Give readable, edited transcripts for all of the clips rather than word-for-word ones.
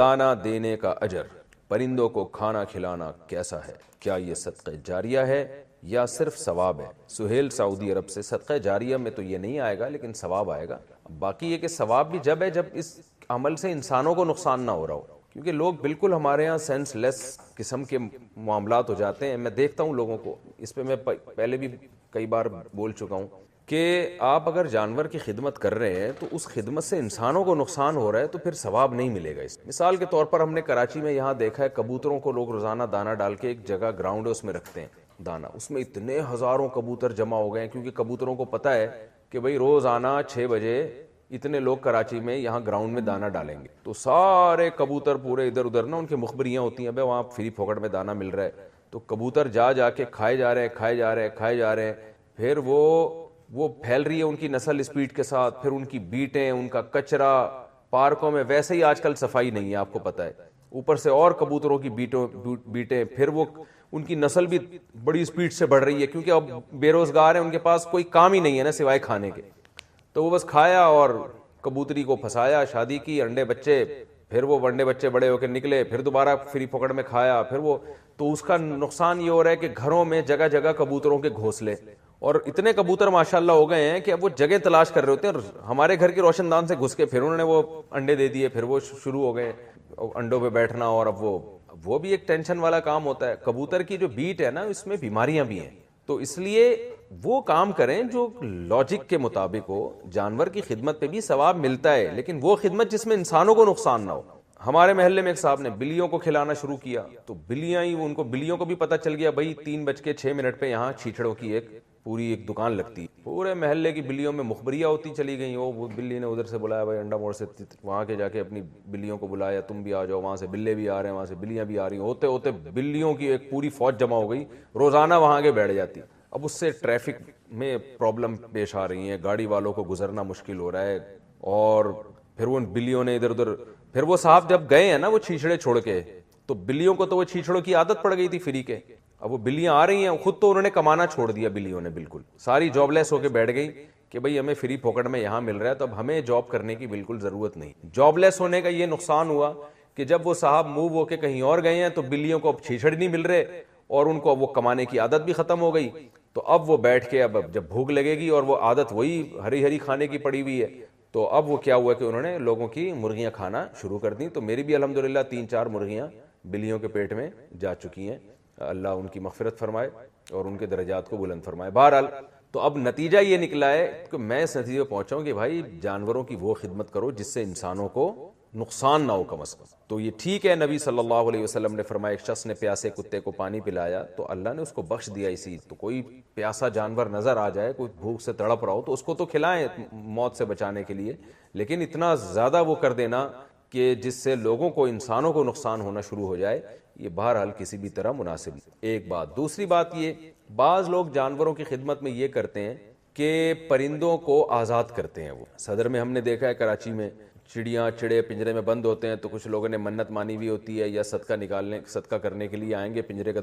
دانا دینے کا اجر، پرندوں کو کھانا کھلانا کیسا ہے؟ کیا یہ صدقہ جاریہ ہے یا صرف ثواب ہے؟ سہیل سعودی عرب سے۔ صدقہ جاریہ میں تو یہ نہیں آئے گا لیکن ثواب آئے گا۔ باقی یہ کہ ثواب بھی جب ہے جب اس عمل سے انسانوں کو نقصان نہ ہو رہا ہو، کیونکہ لوگ بالکل ہمارے ہاں سینس لیس قسم کے معاملات ہو جاتے ہیں۔ میں دیکھتا ہوں لوگوں کو، اس پہ میں پہلے بھی کئی بار بول چکا ہوں کہ آپ اگر جانور کی خدمت کر رہے ہیں تو اس خدمت سے انسانوں کو نقصان ہو رہا ہے تو پھر ثواب نہیں ملے گا۔ اس مثال کے طور پر ہم نے کراچی میں یہاں دیکھا ہے، کبوتروں کو لوگ روزانہ دانہ ڈال کے ایک جگہ گراؤنڈ ہے اس میں رکھتے ہیں دانہ، اس میں اتنے ہزاروں کبوتر جمع ہو گئے ہیں، کیونکہ کبوتروں کو پتہ ہے کہ بھئی روزانہ 6 بجے اتنے لوگ کراچی میں یہاں گراؤنڈ میں دانہ ڈالیں گے، تو سارے کبوتر پورے ادھر ادھر نا، ان کی مخبریاں ہوتی ہیں، بھائی وہاں فری پھوکٹ میں دانہ مل رہا ہے، تو کبوتر جا کے کھائے جا رہے ہیں، پھر وہ پھیل رہی ہے ان کی نسل اسپیڈ کے ساتھ، پھر ان کی بیٹیں، ان کا کچرا، پارکوں میں ویسے ہی آج کل صفائی نہیں ہے آپ کو پتہ ہے، اوپر سے اور کبوتروں کی بیٹیں، پھر وہ ان کی نسل بھی بڑی اسپیڈ سے بڑھ رہی ہے، کیونکہ اب بے روزگار ہیں، ان کے پاس کوئی کام ہی نہیں ہے نا سوائے کھانے کے، تو وہ بس کھایا اور کبوتری کو پھنسایا، شادی کی، انڈے بچے، پھر وہ انڈے بچے بڑے ہو کے نکلے، پھر دوبارہ فری پکڑ میں کھایا، پھر وہ، تو اس کا نقصان یہ ہو رہا ہے کہ گھروں میں جگہ جگہ کبوتروں کے گھونسلے، اور اتنے کبوتر ماشاءاللہ ہو گئے ہیں کہ اب وہ جگہ تلاش کر رہے ہوتے ہیں، ہمارے گھر کے روشن دان سے گھس کے پھر انہوں نے وہ انڈے دے دیے، پھر وہ شروع ہو گئے انڈوں پہ بیٹھنا، اور اب وہ بھی ایک ٹینشن والا کام ہوتا ہے۔ کبوتر کی جو بیٹ ہے نا، اس میں بیماریاں بھی ہیں، تو اس لیے وہ کام کریں جو لاجک کے مطابق ہو۔ جانور کی خدمت پہ بھی ثواب ملتا ہے، لیکن وہ خدمت جس میں انسانوں کو نقصان نہ ہو۔ ہمارے محلے میں ایک صاحب نے بلیوں کو کھلانا شروع کیا، تو بلیوں کو بھی پتہ چل گیا بھائی 3:06 پہ یہاں چھیچڑوں کی پوری ایک دکان لگتی، پورے محلے کی بلیوں میں مخبریاں ہوتی چلی گئیں۔ وہ بلی نے ادھر سے بلایا، بھائی انڈا موڑ سے وہاں کے جا کے اپنی بلیوں کو بلایا، تم بھی آ جاؤ، وہاں سے بلے بھی آ رہے ہیں، وہاں سے بلیاں بھی آ رہی ہیں، ہوتے ہوتے بلیوں کی ایک پوری فوج جمع ہو گئی، روزانہ وہاں کے بیٹھ جاتی۔ اب اس سے ٹریفک میں پرابلم پیش آ رہی ہیں، گاڑی والوں کو گزرنا مشکل ہو رہا ہے، اور پھر وہ بلیوں نے ادھر ادھر، پھر وہ صاحب جب گئے ہیں نا وہ چھیچڑے چھوڑ کے، تو بلیوں کو تو وہ چھیچڑوں کی عادت پڑ گئی تھی فری کے، اب وہ بلیاں آ رہی ہیں، خود تو انہوں نے کمانا چھوڑ دیا، بلیوں نے بالکل ساری جاب لیس ہو کے بیٹھ گئی کہ بھئی ہمیں فری پاکٹ میں یہاں مل رہا ہے تو اب ہمیں جاب کرنے کی بالکل ضرورت نہیں۔ جاب لیس ہونے کا یہ نقصان ہوا کہ جب وہ صاحب موو ہو کے کہیں اور گئے ہیں تو بلیوں کو اب چھیچڑ نہیں مل رہے، اور ان کو وہ کمانے کی عادت بھی ختم ہو گئی، تو اب وہ بیٹھ کے اب جب بھوک لگے گی اور وہ عادت وہی ہری ہری کھانے کی پڑی ہوئی ہے، تو اب وہ کیا ہوا کہ انہوں نے لوگوں کی مرغیاں کھانا شروع کر دیں۔ تو میری بھی الحمدللہ 3-4 مرغیاں بلیوں کے پیٹ میں جا چکی ہیں، اللہ ان کی مغفرت فرمائے اور ان کے درجات کو بلند فرمائے۔ بہرحال تو اب نتیجہ یہ نکلا ہے کہ میں اس نتیجے پہ پہنچا ہوں کہ بھائی جانوروں کی وہ خدمت کرو جس سے انسانوں کو نقصان نہ ہو کم از کم۔ تو یہ ٹھیک ہے، نبی صلی اللہ علیہ وسلم نے فرمایا ایک شخص نے پیاسے کتے کو پانی پلایا تو اللہ نے اس کو بخش دیا اسی، تو کوئی پیاسا جانور نظر آ جائے، کوئی بھوک سے تڑپ رہا ہو تو اس کو تو کھلائیں موت سے بچانے کے لیے، لیکن اتنا زیادہ وہ کر دینا کہ جس سے لوگوں کو، انسانوں کو نقصان ہونا شروع ہو جائے، یہ بہرحال کسی بھی طرح مناسب نہیں۔ ایک بات، دوسری بات یہ، بعض لوگ جانوروں کی خدمت میں یہ کرتے ہیں کہ پرندوں کو آزاد کرتے ہیں۔ وہ صدر میں ہم نے دیکھا ہے کراچی میں چڑے پنجرے میں بند ہوتے ہیں، تو کچھ لوگوں نے منت مانی ہوئی ہوتی ہے یا صدقہ کرنے کے لیے آئیں گے، پنجرے کا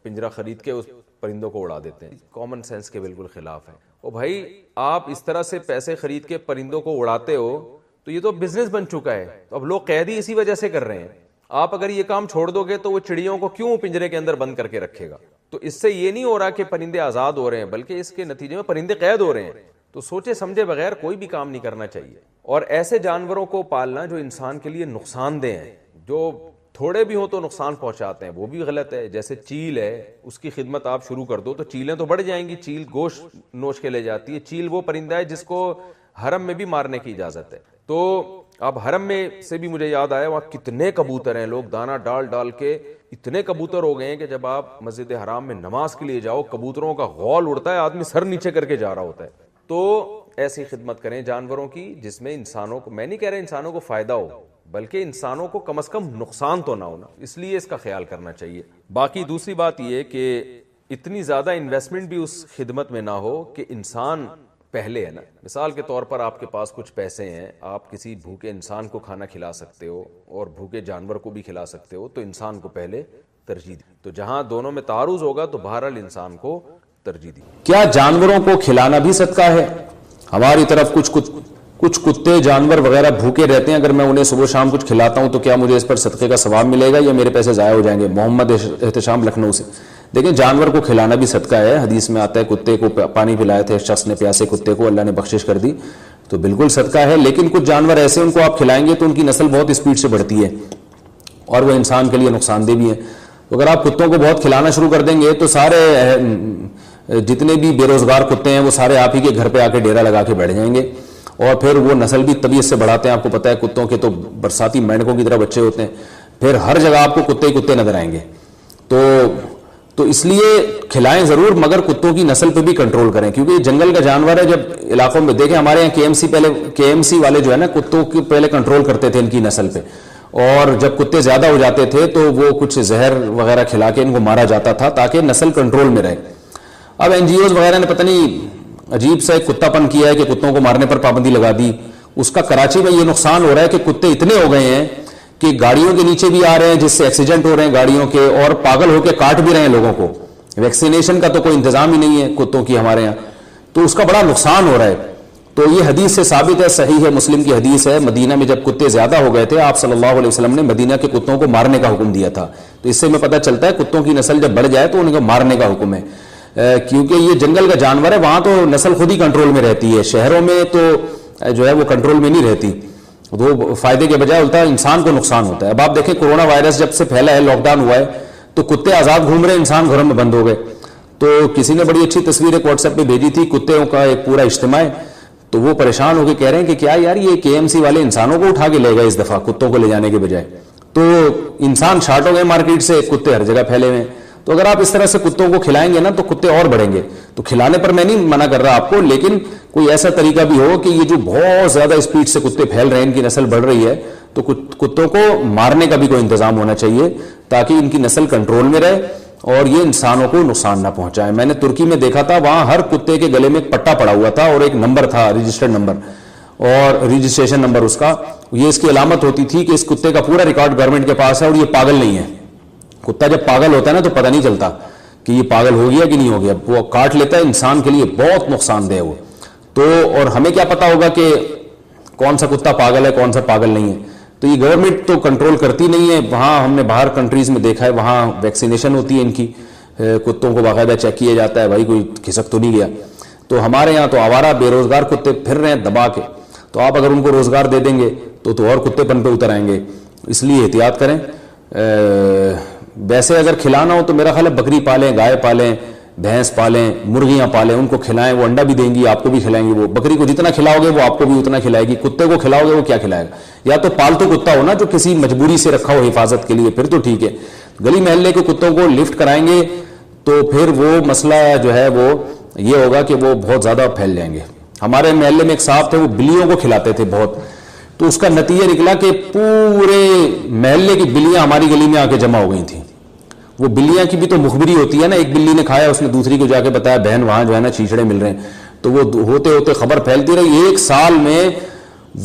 پنجرہ خرید کے اس پرندوں کو اڑا دیتے ہیں۔ کامن سینس کے بالکل خلاف ہے۔ او بھائی آپ اس طرح سے پیسے خرید کے پرندوں کو اڑاتے ہو تو یہ تو بزنس بن چکا ہے، تو اب لوگ قید ہی اسی وجہ سے کر رہے ہیں۔ آپ اگر یہ کام چھوڑ دو گے تو وہ چڑیوں کو کیوں پنجرے کے اندر بند کر کے رکھے گا؟ تو اس سے یہ نہیں ہو رہا کہ پرندے آزاد ہو رہے ہیں، بلکہ اس کے نتیجے میں پرندے قید ہو رہے ہیں۔ تو سوچے سمجھے بغیر کوئی بھی کام نہیں کرنا چاہیے، اور ایسے جانوروں کو پالنا جو انسان کے لیے نقصان دہ ہیں، جو تھوڑے بھی ہوں تو نقصان پہنچاتے ہیں، وہ بھی غلط ہے۔ جیسے چیل ہے، اس کی خدمت آپ شروع کر دو تو چیلیں تو بڑھ جائیں گی، چیل گوشت نوچ کے لے جاتی ہے۔ چیل وہ پرندہ ہے جس کو حرم میں بھی مارنے کی اجازت ہے۔ تو اب حرم میں سے بھی مجھے یاد آیا، وہاں کتنے کبوتر ہیں، لوگ دانہ ڈال کے اتنے کبوتر ہو گئے ہیں کہ جب آپ مسجد حرام میں نماز کے لیے جاؤ، کبوتروں کا غول اڑتا ہے، آدمی سر نیچے کر کے جا رہا ہوتا ہے۔ تو ایسی خدمت کریں جانوروں کی جس میں انسانوں کو، میں نہیں کہہ رہا انسانوں کو فائدہ ہو، بلکہ انسانوں کو کم از کم نقصان تو نہ ہونا، اس لیے اس کا خیال کرنا چاہیے۔ باقی دوسری بات یہ کہ اتنی زیادہ انویسٹمنٹ بھی اس خدمت میں نہ ہو کہ انسان پہلے ہے نا۔ مثال کے طور پر آپ کے پاس کچھ پیسے ہیں، آپ کسی بھوکے انسان کو کھانا کھلا سکتے ہو اور بھوکے جانور کو بھی کھلا سکتے ہو، تو انسان کو پہلے ترجیح دی۔ تو جہاں دونوں میں تعارض ہوگا تو بہرحال انسان کو ترجیح دی۔ کیا جانوروں کو کھلانا بھی صدقہ ہے؟ ہماری طرف کچھ کتے جانور وغیرہ بھوکے رہتے ہیں، اگر میں انہیں صبح شام کچھ کھلاتا ہوں تو کیا مجھے اس پر صدقے کا ثواب ملے گا یا میرے پیسے ضائع ہو جائیں گے؟ محمد احتشام لکھنؤ سے۔ دیکھیں جانور کو کھلانا بھی صدقہ ہے، حدیث میں آتا ہے کتے کو پانی پلایا تھے شخص نے، پیاسے کتے کو اللہ نے بخشش کر دی، تو بالکل صدقہ ہے۔ لیکن کچھ جانور ایسے ان کو آپ کھلائیں گے تو ان کی نسل بہت اسپیڈ سے بڑھتی ہے اور وہ انسان کے لیے نقصان دہ بھی ہے۔ تو اگر آپ کتوں کو بہت کھلانا شروع کر دیں گے تو سارے جتنے بھی بے روزگار کتے ہیں وہ سارے آپ ہی کے گھر پہ آ کے ڈیرا لگا کے بیٹھ جائیں گے، اور پھر وہ نسل بھی طبیعت سے بڑھاتے ہیں۔ آپ کو پتہ ہے کتوں کے تو برساتی مینڈکوں کی طرح بچے ہوتے ہیں، پھر ہر جگہ آپ کو کتے ہی کتے نظر آئیں گے۔ تو اس لیے کھلائیں ضرور، مگر کتوں کی نسل پہ بھی کنٹرول کریں، کیونکہ یہ جنگل کا جانور ہے۔ جب علاقوں میں دیکھیں ہمارے یہاں کے ایم سی والے جو ہے نا کتوں کی پہلے کنٹرول کرتے تھے ان کی نسل پہ، اور جب کتے زیادہ ہو جاتے تھے تو وہ کچھ زہر وغیرہ کھلا کے ان کو مارا جاتا تھا تاکہ نسل کنٹرول میں رہے۔ اب این جی اوز وغیرہ نے پتہ نہیں عجیب سا ایک کتا پن کیا ہے کہ کتوں کو مارنے پر پابندی لگا دی۔ اس کا کراچی میں یہ نقصان ہو رہا ہے کہ کتے اتنے ہو گئے ہیں کہ گاڑیوں کے نیچے بھی آ رہے ہیں جس سے ایکسیڈنٹ ہو رہے ہیں گاڑیوں کے، اور پاگل ہو کے کاٹ بھی رہے ہیں لوگوں کو۔ ویکسینیشن کا تو کوئی انتظام ہی نہیں ہے کتوں کی ہمارے یہاں، تو اس کا بڑا نقصان ہو رہا ہے۔ تو یہ حدیث سے ثابت ہے، صحیح ہے، مسلم کی حدیث ہے، مدینہ میں جب کتے زیادہ ہو گئے تھے آپ صلی اللہ علیہ وسلم نے مدینہ کے کتوں کو مارنے کا حکم دیا تھا۔ تو اس سے ہمیں پتہ چلتا ہے کتوں کی نسل جب بڑھ جائے تو ان کو مارنے کا حکم ہے، کیونکہ یہ جنگل کا جانور ہے، وہاں تو نسل خود ہی کنٹرول میں رہتی ہے، شہروں میں تو جو ہے وہ کنٹرول میں نہیں رہتی، وہ فائدے کے بجائے الٹا انسان کو نقصان ہوتا ہے۔ اب آپ دیکھیں کورونا وائرس جب سے پھیلا ہے، لاک ڈاؤن ہوا ہے، تو کتے آزاد گھوم رہے ہیں، انسان گھروں میں بند ہو گئے۔ تو کسی نے بڑی اچھی تصویر ایک واٹس ایپ پہ بھیجی تھی، کتوں کا ایک پورا اجتماع ہے، تو وہ پریشان ہو کے کہہ رہے ہیں کہ کیا یار یہ کے ایم سی والے انسانوں کو اٹھا کے لے گئے اس دفعہ کتوں کو لے جانے کے بجائے، تو انسان شارٹ ہو گئے مارکیٹ سے، کتے ہر جگہ پھیلے ہوئے ہیں۔ تو اگر آپ اس طرح سے کتوں کو کھلائیں گے نا تو کتے اور بڑھیں گے۔ تو کھلانے پر میں نہیں منع کر رہا آپ کو، لیکن کوئی ایسا طریقہ بھی ہو کہ یہ جو بہت زیادہ اسپیڈ سے کتے پھیل رہے ہیں، ان کی نسل بڑھ رہی ہے، تو کتوں کو مارنے کا بھی کوئی انتظام ہونا چاہیے تاکہ ان کی نسل کنٹرول میں رہے اور یہ انسانوں کو نقصان نہ پہنچائے۔ میں نے ترکی میں دیکھا تھا، وہاں ہر کتے کے گلے میں ایک پٹا پڑا ہوا تھا اور ایک نمبر تھا، رجسٹرڈ نمبر اور رجسٹریشن نمبر اس کا، یہ اس کی علامت ہوتی تھی کہ اس کتے کا پورا ریکارڈ گورنمنٹ کے پاس ہے اور یہ پاگل نہیں ہے۔ کتا جب پاگل ہوتا ہے نا تو پتہ نہیں چلتا کہ یہ پاگل ہو گیا کہ نہیں ہو گیا، وہ کاٹ لیتا ہے، انسان کے لیے بہت نقصان دہ ہے وہ۔ تو اور ہمیں کیا پتا ہوگا کہ کون سا کتا پاگل ہے کون سا پاگل نہیں ہے؟ تو یہ گورنمنٹ تو کنٹرول کرتی نہیں ہے۔ وہاں ہم نے باہر کنٹریز میں دیکھا ہے، وہاں ویکسینیشن ہوتی ہے ان کی، کتوں کو باقاعدہ چیک کیا جاتا ہے بھائی کوئی کھسک تو نہیں گیا۔ تو ہمارے یہاں تو آوارہ بے روزگار کتے پھر رہے ہیں دبا کے، تو آپ اگر ان کو روزگار دے دیں گے تو اور کتے پن پہ اتر آئیں گے، اس لیے احتیاط کریں۔ ویسے اگر کھلانا ہو تو میرا خیال ہے بکری پالیں، گائے پالیں، بھینس پالیں، مرغیاں پالیں، ان کو کھلائیں، وہ انڈا بھی دیں گی، آپ کو بھی کھلائیں گی۔ وہ بکری کو جتنا کھلاؤ گے وہ آپ کو بھی اتنا کھلائے گی، کتے کو کھلاؤ گے وہ کیا کھلائے گا؟ یا تو پالتو کتا ہو نا جو کسی مجبوری سے رکھا ہو حفاظت کے لیے، پھر تو ٹھیک ہے۔ گلی محلے کے کتوں کو لفٹ کرائیں گے تو پھر وہ مسئلہ جو ہے وہ یہ ہوگا کہ وہ بہت زیادہ پھیل جائیں گے۔ ہمارے محلے میں ایک صاحب تھے، وہ بلیوں کو کھلاتے تھے بہت، تو اس کا نتیجہ نکلا کہ پورے محلے کی بلیاں ہماری گلی میں آ کے جمع ہو گئی تھیں۔ وہ بلیاں کی بھی تو مخبری ہوتی ہے نا، ایک بلی نے کھایا اس نے دوسری کو جا کے بتایا بہن وہاں جو ہے نا چیچڑے مل رہے ہیں، تو وہ ہوتے ہوتے خبر پھیلتی رہی۔ ایک سال میں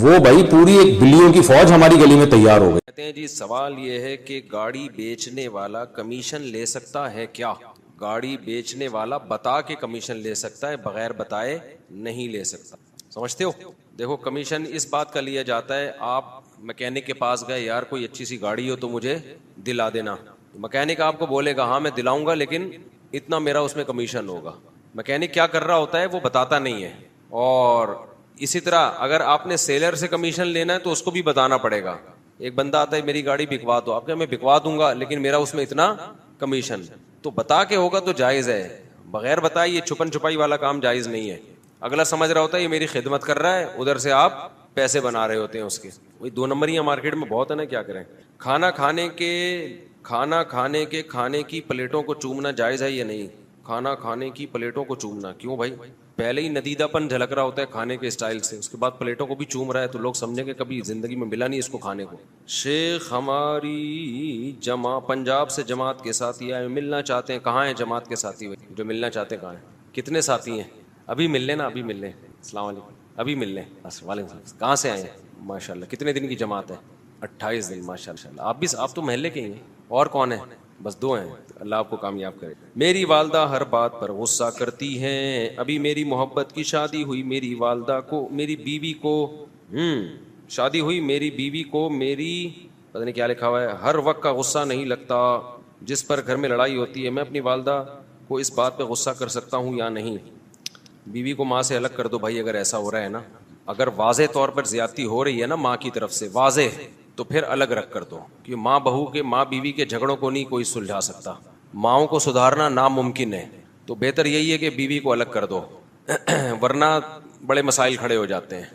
وہ بھائی پوری ایک بلیوں کی فوج ہماری گلی میں تیار ہو گئی۔ کہتے ہیں جی سوال یہ ہے کہ گاڑی بیچنے والا کمیشن لے سکتا ہے کیا؟ گاڑی بیچنے والا بتا کے کمیشن لے سکتا ہے، بغیر بتائے نہیں لے سکتا۔ سمجھتے ہو؟ دیکھو کمیشن اس بات کا لیا جاتا ہے، آپ میکینک کے پاس گئے، یار کوئی اچھی سی گاڑی ہو تو مجھے دلا دینا، میکینک آپ کو بولے گا ہاں میں دلاؤں گا لیکن اتنا میرا اس میں کمیشن ہوگا۔ میکینک کیا کر رہا ہوتا ہے وہ بتاتا نہیں ہے۔ اور اسی طرح اگر آپ نے سیلر سے کمیشن لینا ہے تو اس کو بھی بتانا پڑے گا۔ ایک بندہ آتا ہے میری گاڑی بکوا دو، آپ کہتے میں بکوا دوں گا لیکن میرا اس میں اتنا کمیشن، تو بتا کے ہوگا تو جائز ہے، بغیر بتائے یہ چھپن چھپائی والا کام جائز نہیں ہے۔ اگلا سمجھ رہا ہوتا ہے یہ میری خدمت کر رہا ہے، ادھر سے آپ پیسے بنا رہے ہوتے ہیں اس کے۔ وہی دو نمبریاں مارکیٹ میں بہت ہے نا، کیا کریں۔ کھانا کھانے کے کھانے کی پلیٹوں کو چومنا جائز ہے یا نہیں؟ کھانا کھانے کی پلیٹوں کو چومنا کیوں بھائی؟ پہلے ہی ندیدہ پن جھلک رہا ہوتا ہے کھانے کے اسٹائل سے، اس کے بعد پلیٹوں کو بھی چوم رہا ہے تو لوگ سمجھیں کہ کبھی زندگی میں ملا نہیں اس کو کھانے کو۔ شیخ ہماری پنجاب سے جماعت کے ساتھی آئے، ملنا چاہتے ہیں، کہاں ہیں جماعت کے ساتھی ہوئے جو ملنا چاہتے ہیں؟ کہاں ہیں؟ کتنے ساتھی ہیں؟ ابھی مل لیں نا، ابھی مل لیں۔ السلام علیکم، ابھی مل لیں۔ وعلیکم السلام۔ کہاں سے آئے ہیں؟ ماشاء اللہ۔ کتنے دن کی جماعت ہے؟ 28 دن، ماشاء اللہ۔ آپ تو محلے کے ہی ہیں۔ اور کون ہیں؟ بس 2 ہیں۔ اللہ آپ کو کامیاب کرے۔ میری والدہ ہر بات پر غصہ کرتی ہیں، ابھی میری محبت کی شادی ہوئی، میری والدہ کو، میری بیوی کو شادی ہوئی, میری بیوی کو میری پتہ نہیں کیا لکھا ہوا ہے, ہر وقت کا غصہ نہیں لگتا جس پر گھر میں لڑائی ہوتی ہے. میں اپنی والدہ کو اس بات پہ غصہ کر سکتا ہوں یا نہیں؟ بیوی کو ماں سے الگ کر دو بھائی, اگر ایسا ہو رہا ہے نا. اگر واضح طور پر زیادتی ہو رہی ہے نا ماں کی طرف سے واضح, تو پھر الگ رکھ کر دو, کہ ماں بہو کے, ماں بیوی کے جھگڑوں کو نہیں کوئی سلجھا سکتا, ماؤں کو سدھارنا ناممکن ہے. تو بہتر یہی ہے کہ بیوی کو الگ کر دو, ورنہ بڑے مسائل کھڑے ہو جاتے ہیں.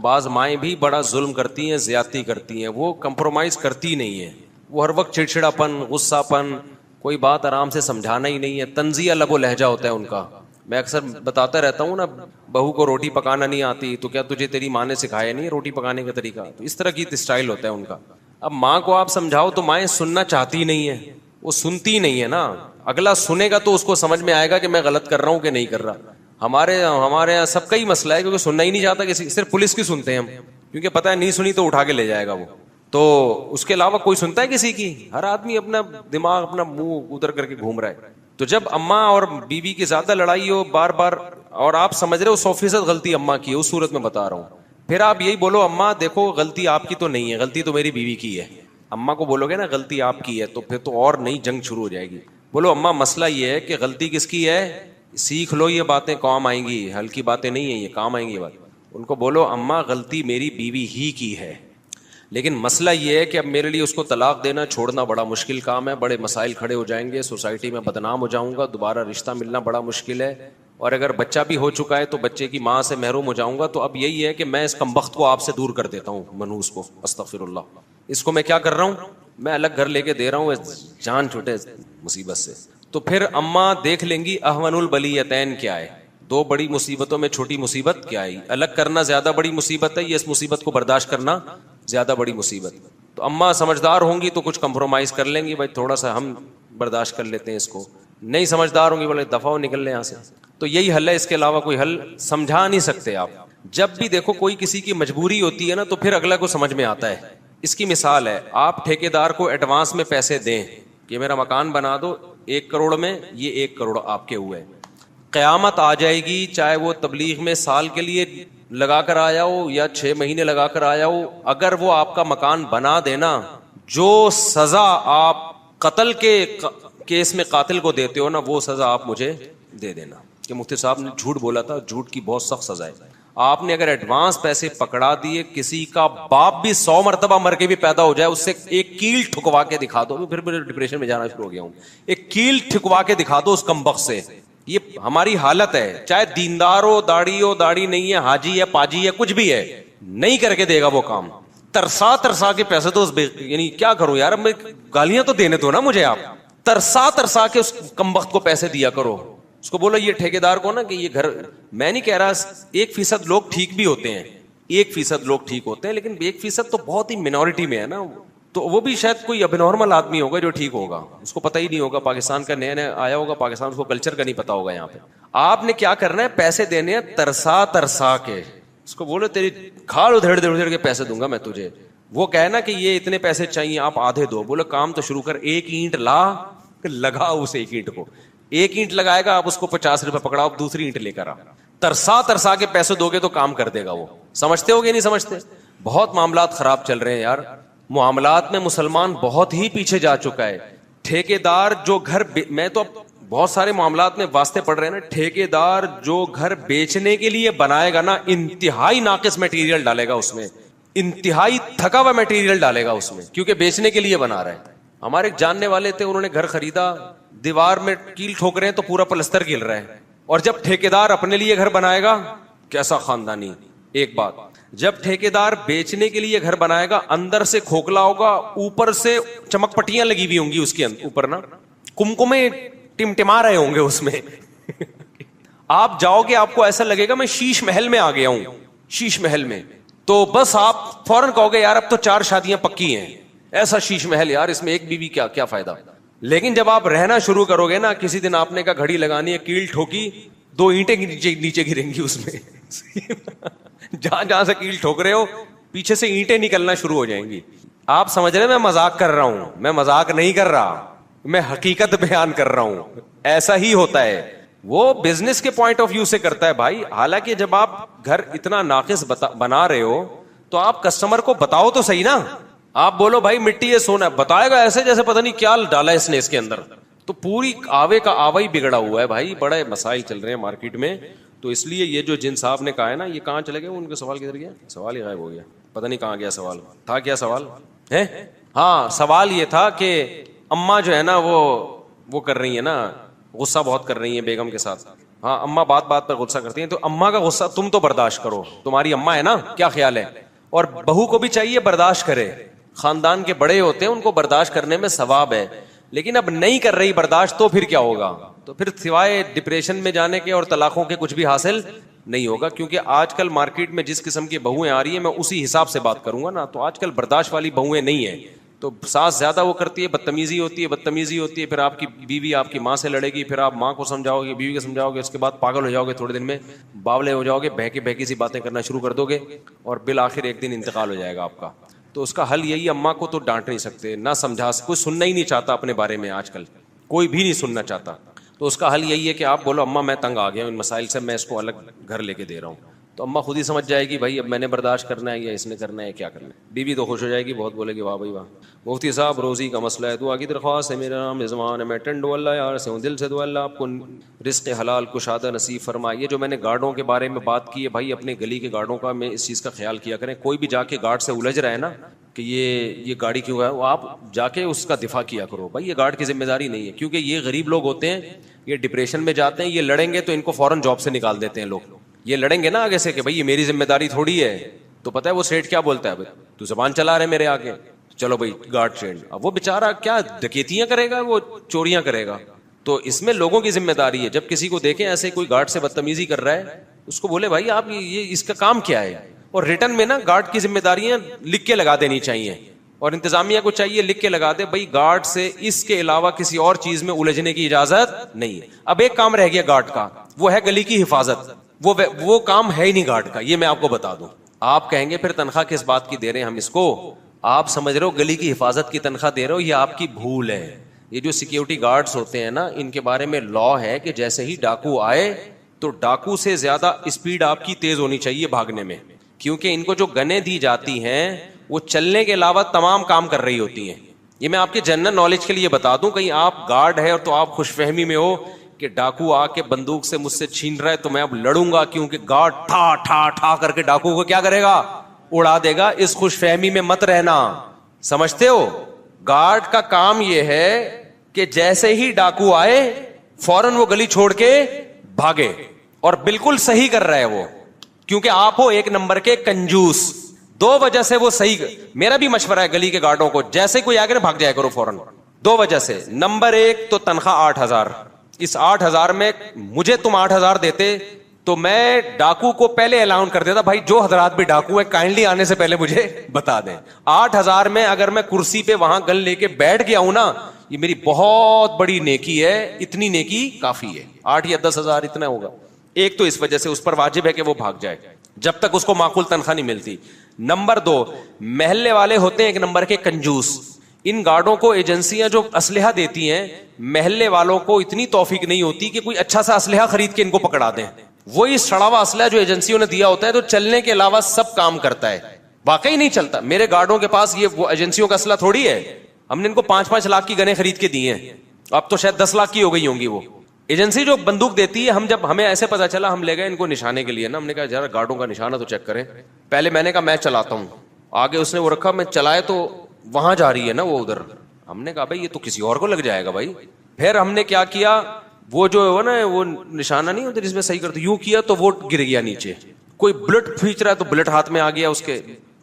بعض مائیں بھی بڑا ظلم کرتی ہیں, زیادتی کرتی ہیں, وہ کمپرومائز کرتی نہیں ہیں, وہ ہر وقت چڑچڑا پن, غصہ پن, کوئی بات آرام سے سمجھانا ہی نہیں ہے, طنزیہ لب و لہجہ ہوتا ہے ان کا. میں اکثر بتاتا رہتا ہوں نا, بہو کو روٹی پکانا نہیں آتی تو کیا تجھے تیری ماں نے سکھایا نہیں روٹی پکانے کا طریقہ؟ تو اس طرح کی اسٹائل ہوتا ہے ان کا. اب ماں کو آپ سمجھاؤ تو مائیں سننا چاہتی نہیں ہے, وہ سنتی نہیں ہے نا. اگلا سنے گا تو اس کو سمجھ میں آئے گا کہ میں غلط کر رہا ہوں کہ نہیں کر رہا. ہمارے یہاں سب کا ہی مسئلہ ہے, کیونکہ سننا ہی نہیں چاہتا کسی, صرف پولیس کی سنتے ہیں ہم, کیونکہ پتہ ہے نہیں سنی تو اٹھا کے لے جائے گا وہ. تو اس کے علاوہ کوئی سنتا ہے کسی کی؟ ہر آدمی اپنا دماغ, اپنا منہ ادھر کر کے گھوم رہا ہے. تو جب اماں اور بیوی کی زیادہ لڑائی ہو بار بار, اور آپ سمجھ رہے ہو 100% غلطی اماں کی ہے, اس صورت میں بتا رہا ہوں, پھر آپ یہی بولو اماں دیکھو غلطی آپ کی تو نہیں ہے, غلطی تو میری بیوی کی ہے. اماں کو بولو گے نا غلطی آپ کی ہے, تو پھر تو اور نئی جنگ شروع ہو جائے گی. بولو اماں مسئلہ یہ ہے کہ غلطی کس کی ہے, سیکھ لو, یہ باتیں کام آئیں گی, ہلکی باتیں نہیں ہیں یہ, کام آئیں گی بات. ان کو بولو اماں غلطی میری بیوی ہی کی ہے, لیکن مسئلہ یہ ہے کہ اب میرے لیے اس کو طلاق دینا چھوڑنا بڑا مشکل کام ہے, بڑے مسائل کھڑے ہو جائیں گے, سوسائٹی میں بدنام ہو جاؤں گا, دوبارہ رشتہ ملنا بڑا مشکل ہے, اور اگر بچہ بھی ہو چکا ہے تو بچے کی ماں سے محروم ہو جاؤں گا. تو اب یہی ہے کہ میں اس کمبخت کو آپ سے دور کر دیتا ہوں, منحوس کو, استغفر اللہ, اس کو میں کیا کر رہا ہوں, میں الگ گھر لے کے دے رہا ہوں, جان چھوٹے مصیبت سے. تو پھر اماں دیکھ لیں گی اہون البلیتین کیا ہے, دو بڑی مصیبتوں میں چھوٹی مصیبت کیا ہے. الگ کرنا زیادہ بڑی مصیبت ہے, یہ اس مصیبت کو برداشت کرنا زیادہ بڑی مصیبت. تو اماں سمجھدار ہوں گی تو کچھ کمپرومائز کر لیں گی, بھائی تھوڑا سا ہم برداشت کر لیتے ہیں اس کو. نہیں سمجھدار ہوں گی, بولے دفعہ ہو نکل لیں یہاں سے. تو یہی حل ہے, اس کے علاوہ کوئی حل سمجھا نہیں سکتے آپ. جب بھی دیکھو کوئی کسی کی مجبوری ہوتی ہے نا, تو پھر اگلا کو سمجھ میں آتا ہے. اس کی مثال ہے, آپ ٹھیکیدار کو ایڈوانس میں پیسے دیں کہ میرا مکان بنا دو 1 کروڑ میں, یہ 1 کروڑ آپ کے ہوئے. قیامت آ جائے گی, چاہے وہ تبلیغ میں سال کے لیے لگا کر آیا ہو یا 6 مہینے لگا کر آیا ہو, اگر وہ آپ کا مکان بنا دینا, جو سزا آپ قتل کے کیس میں قاتل کو دیتے ہو نا, وہ سزا آپ مجھے دے دینا کہ مفتی صاحب نے جھوٹ بولا تھا, جھوٹ کی بہت سخت سزا ہے. آپ نے اگر ایڈوانس پیسے پکڑا دیے, کسی کا باپ بھی 100 مرتبہ مر کے بھی پیدا ہو جائے, اس سے ایک کیل ٹھکوا کے دکھا دو, پھر میں ڈپریشن میں جانا شروع ہو گیا ہوں, ایک کیل ٹھکوا کے دکھا دو اس کمبخت سے. یہ ہماری حالت ہے, چاہے دیندار ہو داڑھی نہیں ہے, حاجی ہے, پاجی ہے, کچھ بھی ہے, نہیں کر کے دے گا وہ کام. ترسا کے پیسے تو یعنی کیا کروں یار, میں گالیاں تو دینے دو نا مجھے, آپ ترسا کے اس کمبخت کو پیسے دیا کرو. اس کو بولو یہ ٹھیکیدار کو نا کہ یہ گھر, میں نہیں کہہ رہا 1% لوگ ٹھیک بھی ہوتے ہیں, 1% لوگ ٹھیک ہوتے ہیں, لیکن 1% تو بہت ہی منورٹی میں ہے نا. تو وہ بھی شاید کوئی اب نارمل آدمی ہوگا جو ٹھیک ہوگا, اس کو پتہ ہی نہیں ہوگا, پاکستان کا نیا آیا ہوگا پاکستان, اس کو کلچر کا نہیں پتا ہوگا. یہاں پہ آپ نے کیا کرنا ہے, پیسے دینے ہیں ترسا کے. اس کو بولو تیری کھال ادھیڑ کے پیسے دوں گا میں تجھے. وہ کہنا کہ یہ اتنے پیسے چاہیے, آپ آدھے دو. بولو کام تو شروع کر, 1 اینٹ لگا اس 1 اینٹ کو, 1 اینٹ لگائے گا, آپ اس کو 50 روپے پکڑاؤ, دوسری اینٹ لے کر آ. ترسا کے پیسے دو گے تو کام کر دے گا وہ. سمجھتے ہو گے نہیں سمجھتے؟ بہت معاملات خراب چل رہے ہیں یار, معاملات میں مسلمان بہت ہی پیچھے جا چکا ہے. ٹھیکیدار جو گھر میں تو بہت سارے معاملات میں واسطے پڑ رہے ہیں نا, ٹھیکیدار جو گھر بیچنے کے لیے بنائے گا نا, انتہائی ناقص میٹیریل ڈالے گا اس میں, انتہائی تھکا ہوا میٹیریل ڈالے گا اس میں, کیونکہ بیچنے کے لیے بنا رہا ہے. ہمارے ایک جاننے والے تھے, انہوں نے گھر خریدا, دیوار میں کیل ٹھوک رہے ہیں تو پورا پلستر گر رہا ہے. اور جب ٹھیکیدار اپنے لیے گھر بنائے گا, کیسا خاندانی. ایک بات, جب ٹھیکیدار بیچنے کے لیے گھر بنائے گا, اندر سے کھوکھلا ہوگا, اوپر سے چمک پٹیاں لگی ہوئی ہوں گی اس کے اوپر نا, کمکمے ٹمٹما رہے ہوں گے اس میں. آپ جاؤ گے, آپ کو ایسا لگے گا میں شیش محل میں آ گیا ہوں, شیش محل میں. تو بس آپ فوراً کہو گے یار اب تو 4 شادیاں پکی ہیں, ایسا شیش محل یار, اس میں ایک بیوی کیا فائدہ. لیکن جب آپ رہنا شروع کرو گے نا, کسی دن آپ نے کہا گھڑی لگانی ہے, کیل ٹھوکی, 2 اینٹیں نیچے گریں گی اس میں. جہاں سے کیل ٹھوک رہے ہو, پیچھے سے اینٹیں نکلنا شروع ہو جائیں گی. آپ سمجھ رہے میں مذاق کر رہا ہوں, میں مذاق نہیں کر رہا, میں حقیقت بیان کر رہا ہوں. ایسا ہی ہوتا ہے. وہ بزنس کے پوائنٹ آف ویو سے کرتا ہے بھائی. حالانکہ جب آپ گھر اتنا ناقص بنا رہے ہو تو آپ کسٹمر کو بتاؤ تو صحیح نا. آپ بولو بھائی مٹی یہ سونا ہے, بتائے گا ایسے جیسے پتہ نہیں کیا ڈالا ہے اس نے اس کے اندر. تو پوری آوے کا آوا ہی بگڑا ہوا ہے بھائی. بڑے مسائل چل رہے ہیں مارکیٹ میں. تو اس لیے یہ جو جن صاحب نے کہا ہے نا, یہ کہاں چلے گئے, ان کے سوال کدھر گیا, سوال ہی غائب ہو گیا, پتہ نہیں کہاں گیا سوال. تھا کیا سوال ہے؟ ہاں سوال یہ تھا کہ اماں جو ہے نا وہ کر رہی ہیں نا, غصہ بہت کر رہی ہیں بیگم کے ساتھ. ہاں اماں بات بات پر غصہ کرتی ہیں, تو اماں کا غصہ تم تو برداشت کرو, تمہاری اماں ہے نا, کیا خیال ہے؟ اور بہو کو بھی چاہیے برداشت کرے. خاندان کے بڑے ہوتے ہیں, ان کو برداشت کرنے میں ثواب ہے. لیکن اب نہیں کر رہی برداشت, تو پھر کیا ہوگا؟ تو پھر سوائے ڈپریشن میں جانے کے اور طلاقوں کے کچھ بھی حاصل نہیں ہوگا. کیونکہ آج کل مارکیٹ میں جس قسم کی بہویں آ رہی ہیں, میں اسی حساب سے بات کروں گا نا. تو آج کل برداشت والی بہویں نہیں ہیں. تو ساس زیادہ وہ کرتی ہے, بدتمیزی ہوتی ہے, پھر آپ کی بیوی آپ کی ماں سے لڑے گی, پھر آپ ماں کو سمجھاؤ گے, بیوی کو سمجھاؤ گے, اس کے بعد پاگل ہو جاؤ گے, تھوڑے دن میں باولے ہو جاؤ گے, بہکی سی باتیں کرنا شروع کر دو گے, اور بالآخر ایک دن انتقال ہو جائے گا آپ کا. تو اس کا حل یہی, اماں کو تو ڈانٹ نہیں سکتے, نہ سمجھا, کوئی سننا ہی نہیں چاہتا اپنے بارے میں, آج کل کوئی بھی نہیں سننا چاہتا. تو اس کا حل یہی ہے کہ آپ بولو اماں میں تنگ آ گیا ہوں ان مسائل سے, میں اس کو الگ گھر لے کے دے رہا ہوں. تو اماں خود ہی سمجھ جائے گی بھائی اب میں نے برداشت کرنا ہے یا اس نے کرنا ہے, کیا کرنا ہے. بیوی تو خوش ہو جائے گی, بہت بولے گی واہ بھائی واہ. مفتی صاحب روزی کا مسئلہ ہے, دعا کی درخواست ہے. میرا نام رضوان ہے, میں ٹنڈو اللہ یار سے ہوں, دل سے دعا اللہ آپ کو رزق حلال کشادہ نصیب فرمائے. یہ جو میں نے گارڈوں کے بارے میں بات کی ہے بھائی, اپنے گلی کے گارڈوں کا میں اس چیز کا خیال کیا کریں. کوئی بھی جا کے گارڈ سے الجھ رہا ہے نا کہ یہ گاڑی کیوں ہے, وہ آپ جا کے اس کا دفاع کیا کرو بھائی. یہ گارڈ کی ذمہ داری نہیں ہے, کیونکہ یہ غریب لوگ ہوتے ہیں, یہ ڈپریشن میں جاتے ہیں. یہ لڑیں گے تو ان کو فوراً جاب سے نکال دیتے ہیں لوگ. یہ لڑیں گے نا آگے سے کہ بھائی یہ میری ذمہ داری تھوڑی ہے, تو پتہ ہے وہ سیٹ کیا بولتا ہے, تو زبان چلا رہے میرے آگے, چلو بھائی گارڈ چینج. اب وہ بیچارہ کیا ڈکیتیاں کرے گا, وہ چوریاں کرے گا. تو اس میں لوگوں کی ذمہ داری ہے, جب کسی کو دیکھیں ایسے کوئی گارڈ سے بدتمیزی کر رہا ہے, اس کو بولے بھائی آپ یہ اس کا کام کیا ہے. اور ریٹرن میں نا گارڈ کی ذمہ داریاں لکھ کے لگا دینی چاہیے, اور انتظامیہ کو چاہیے لکھ کے لگا دے بھائی گارڈ سے اس کے علاوہ کسی اور چیز میں الجھنے کی اجازت نہیں ہے. اب ایک کام رہ گیا گارڈ کا, وہ ہے گلی کی حفاظت. وہ کام ہے ہی نہیں گارڈ کا, یہ میں آپ کو بتا دوں. آپ کہیں گے پھر تنخواہ کس بات کی دے رہے ہیں ہم اس کو, آپ سمجھ رہے ہو گلی کی حفاظت کی تنخواہ دے رہے ہو, یہ آپ کی بھول ہے. یہ جو سیکیورٹی گارڈز ہوتے ہیں نا, ان کے بارے میں لا ہے کہ جیسے ہی ڈاکو آئے تو ڈاکو سے زیادہ اسپیڈ آپ کی تیز ہونی چاہیے بھاگنے میں, کیونکہ ان کو جو گنیں دی جاتی ہیں وہ چلنے کے علاوہ تمام کام کر رہی ہوتی ہیں. یہ میں آپ کے جنرل نالج کے لیے بتا دوں, کہیں آپ گارڈ ہے اور تو آپ خوش فہمی میں ہو کہ ڈاکو آ کے بندوق سے مجھ سے چھین رہا ہے تو میں اب لڑوں گا, کیونکہ گارڈ ٹھا ٹھا ٹھا کر کے ڈاکو کو کیا کرے گا, اڑا دے گا. اس خوش فہمی میں مت رہنا, سمجھتے ہو. گارڈ کا کام یہ ہے کہ جیسے ہی ڈاکو آئے فوراً وہ گلی چھوڑ کے بھاگے, اور بالکل صحیح کر رہا ہے وہ, کیونکہ آپ ہو ایک نمبر کے کنجوس. دو وجہ سے وہ صحیح, میرا بھی مشورہ ہے گلی کے گارڈوں کو, جیسے کوئی آگے بھاگ جائے کرو فوراً. دو وجہ سے, نمبر ایک تو تنخواہ 8,000, اس 8,000 میں مجھے تم 8,000 دیتے تو میں ڈاکو کو پہلے اعلان کر دیتا بھائی جو حضرات بھی ڈاکو ہیں کائنڈلی آنے سے پہلے مجھے بتا دیں. 8,000 میں اگر میں کرسی پہ وہاں گن لے کے بیٹھ گیا ہوں نا, یہ میری بہت بڑی نیکی ہے, اتنی نیکی کافی ہے. 8 یا 10,000 اتنا ہوگا. ایک تو اس وجہ سے اس پر واجب ہے کہ وہ بھاگ جائے جب تک اس کو معقول تنخواہ نہیں ملتی. نمبر 2, محلے والے ہوتے ہیں ایک نمبر کے کنجوس. ان گارڈوں کو ایجنسیاں جو اسلحہ دیتی ہیں, محلے والوں کو اتنی توفیق نہیں ہوتی کہ کوئی اچھا سا اسلحہ خرید کے ان کو پکڑا دیں. وہی سڑا ہوا اسلحہ جو ایجنسیوں نے دیا ہوتا ہے تو چلنے کے علاوہ سب کام کرتا ہے, واقعی نہیں چلتا. میرے گارڈوں کے پاس یہ وہ ایجنسیوں کا اسلحہ تھوڑی ہے, ہم نے ان کو 5-5 لاکھ کی گنیں خرید کے دی ہیں, اب تو شاید 10 لاکھ کی ہو گئی ہوں گی. وہ ایجنسی جو بندوق دیتی ہے, ہم جب ہمیں ایسے پتا چلا ہم لے گئے ان کو نشانے کے لیے نا, ہم نے کہا ذرا گارڈوں کا نشانہ تو چیک کریں. پہلے میں نے کہا میں چلاتا ہوں, آگے اس نے وہ رکھا, میں چلائے تو وہاں جا رہی ہے نا وہ ادھر. ہم نے کہا بھائی یہ تو کسی اور کو لگ جائے گا بھائی. پھر ہم نے کیا کیا, وہ جو ہے نا وہ نشانہ نہیں ہوتا جس میں صحیح کرتے, یوں کیا تو وہ گر گیا نیچے. کوئی بلٹ کھینچ رہا ہے تو بلٹ ہاتھ میں آ گیا اس کے,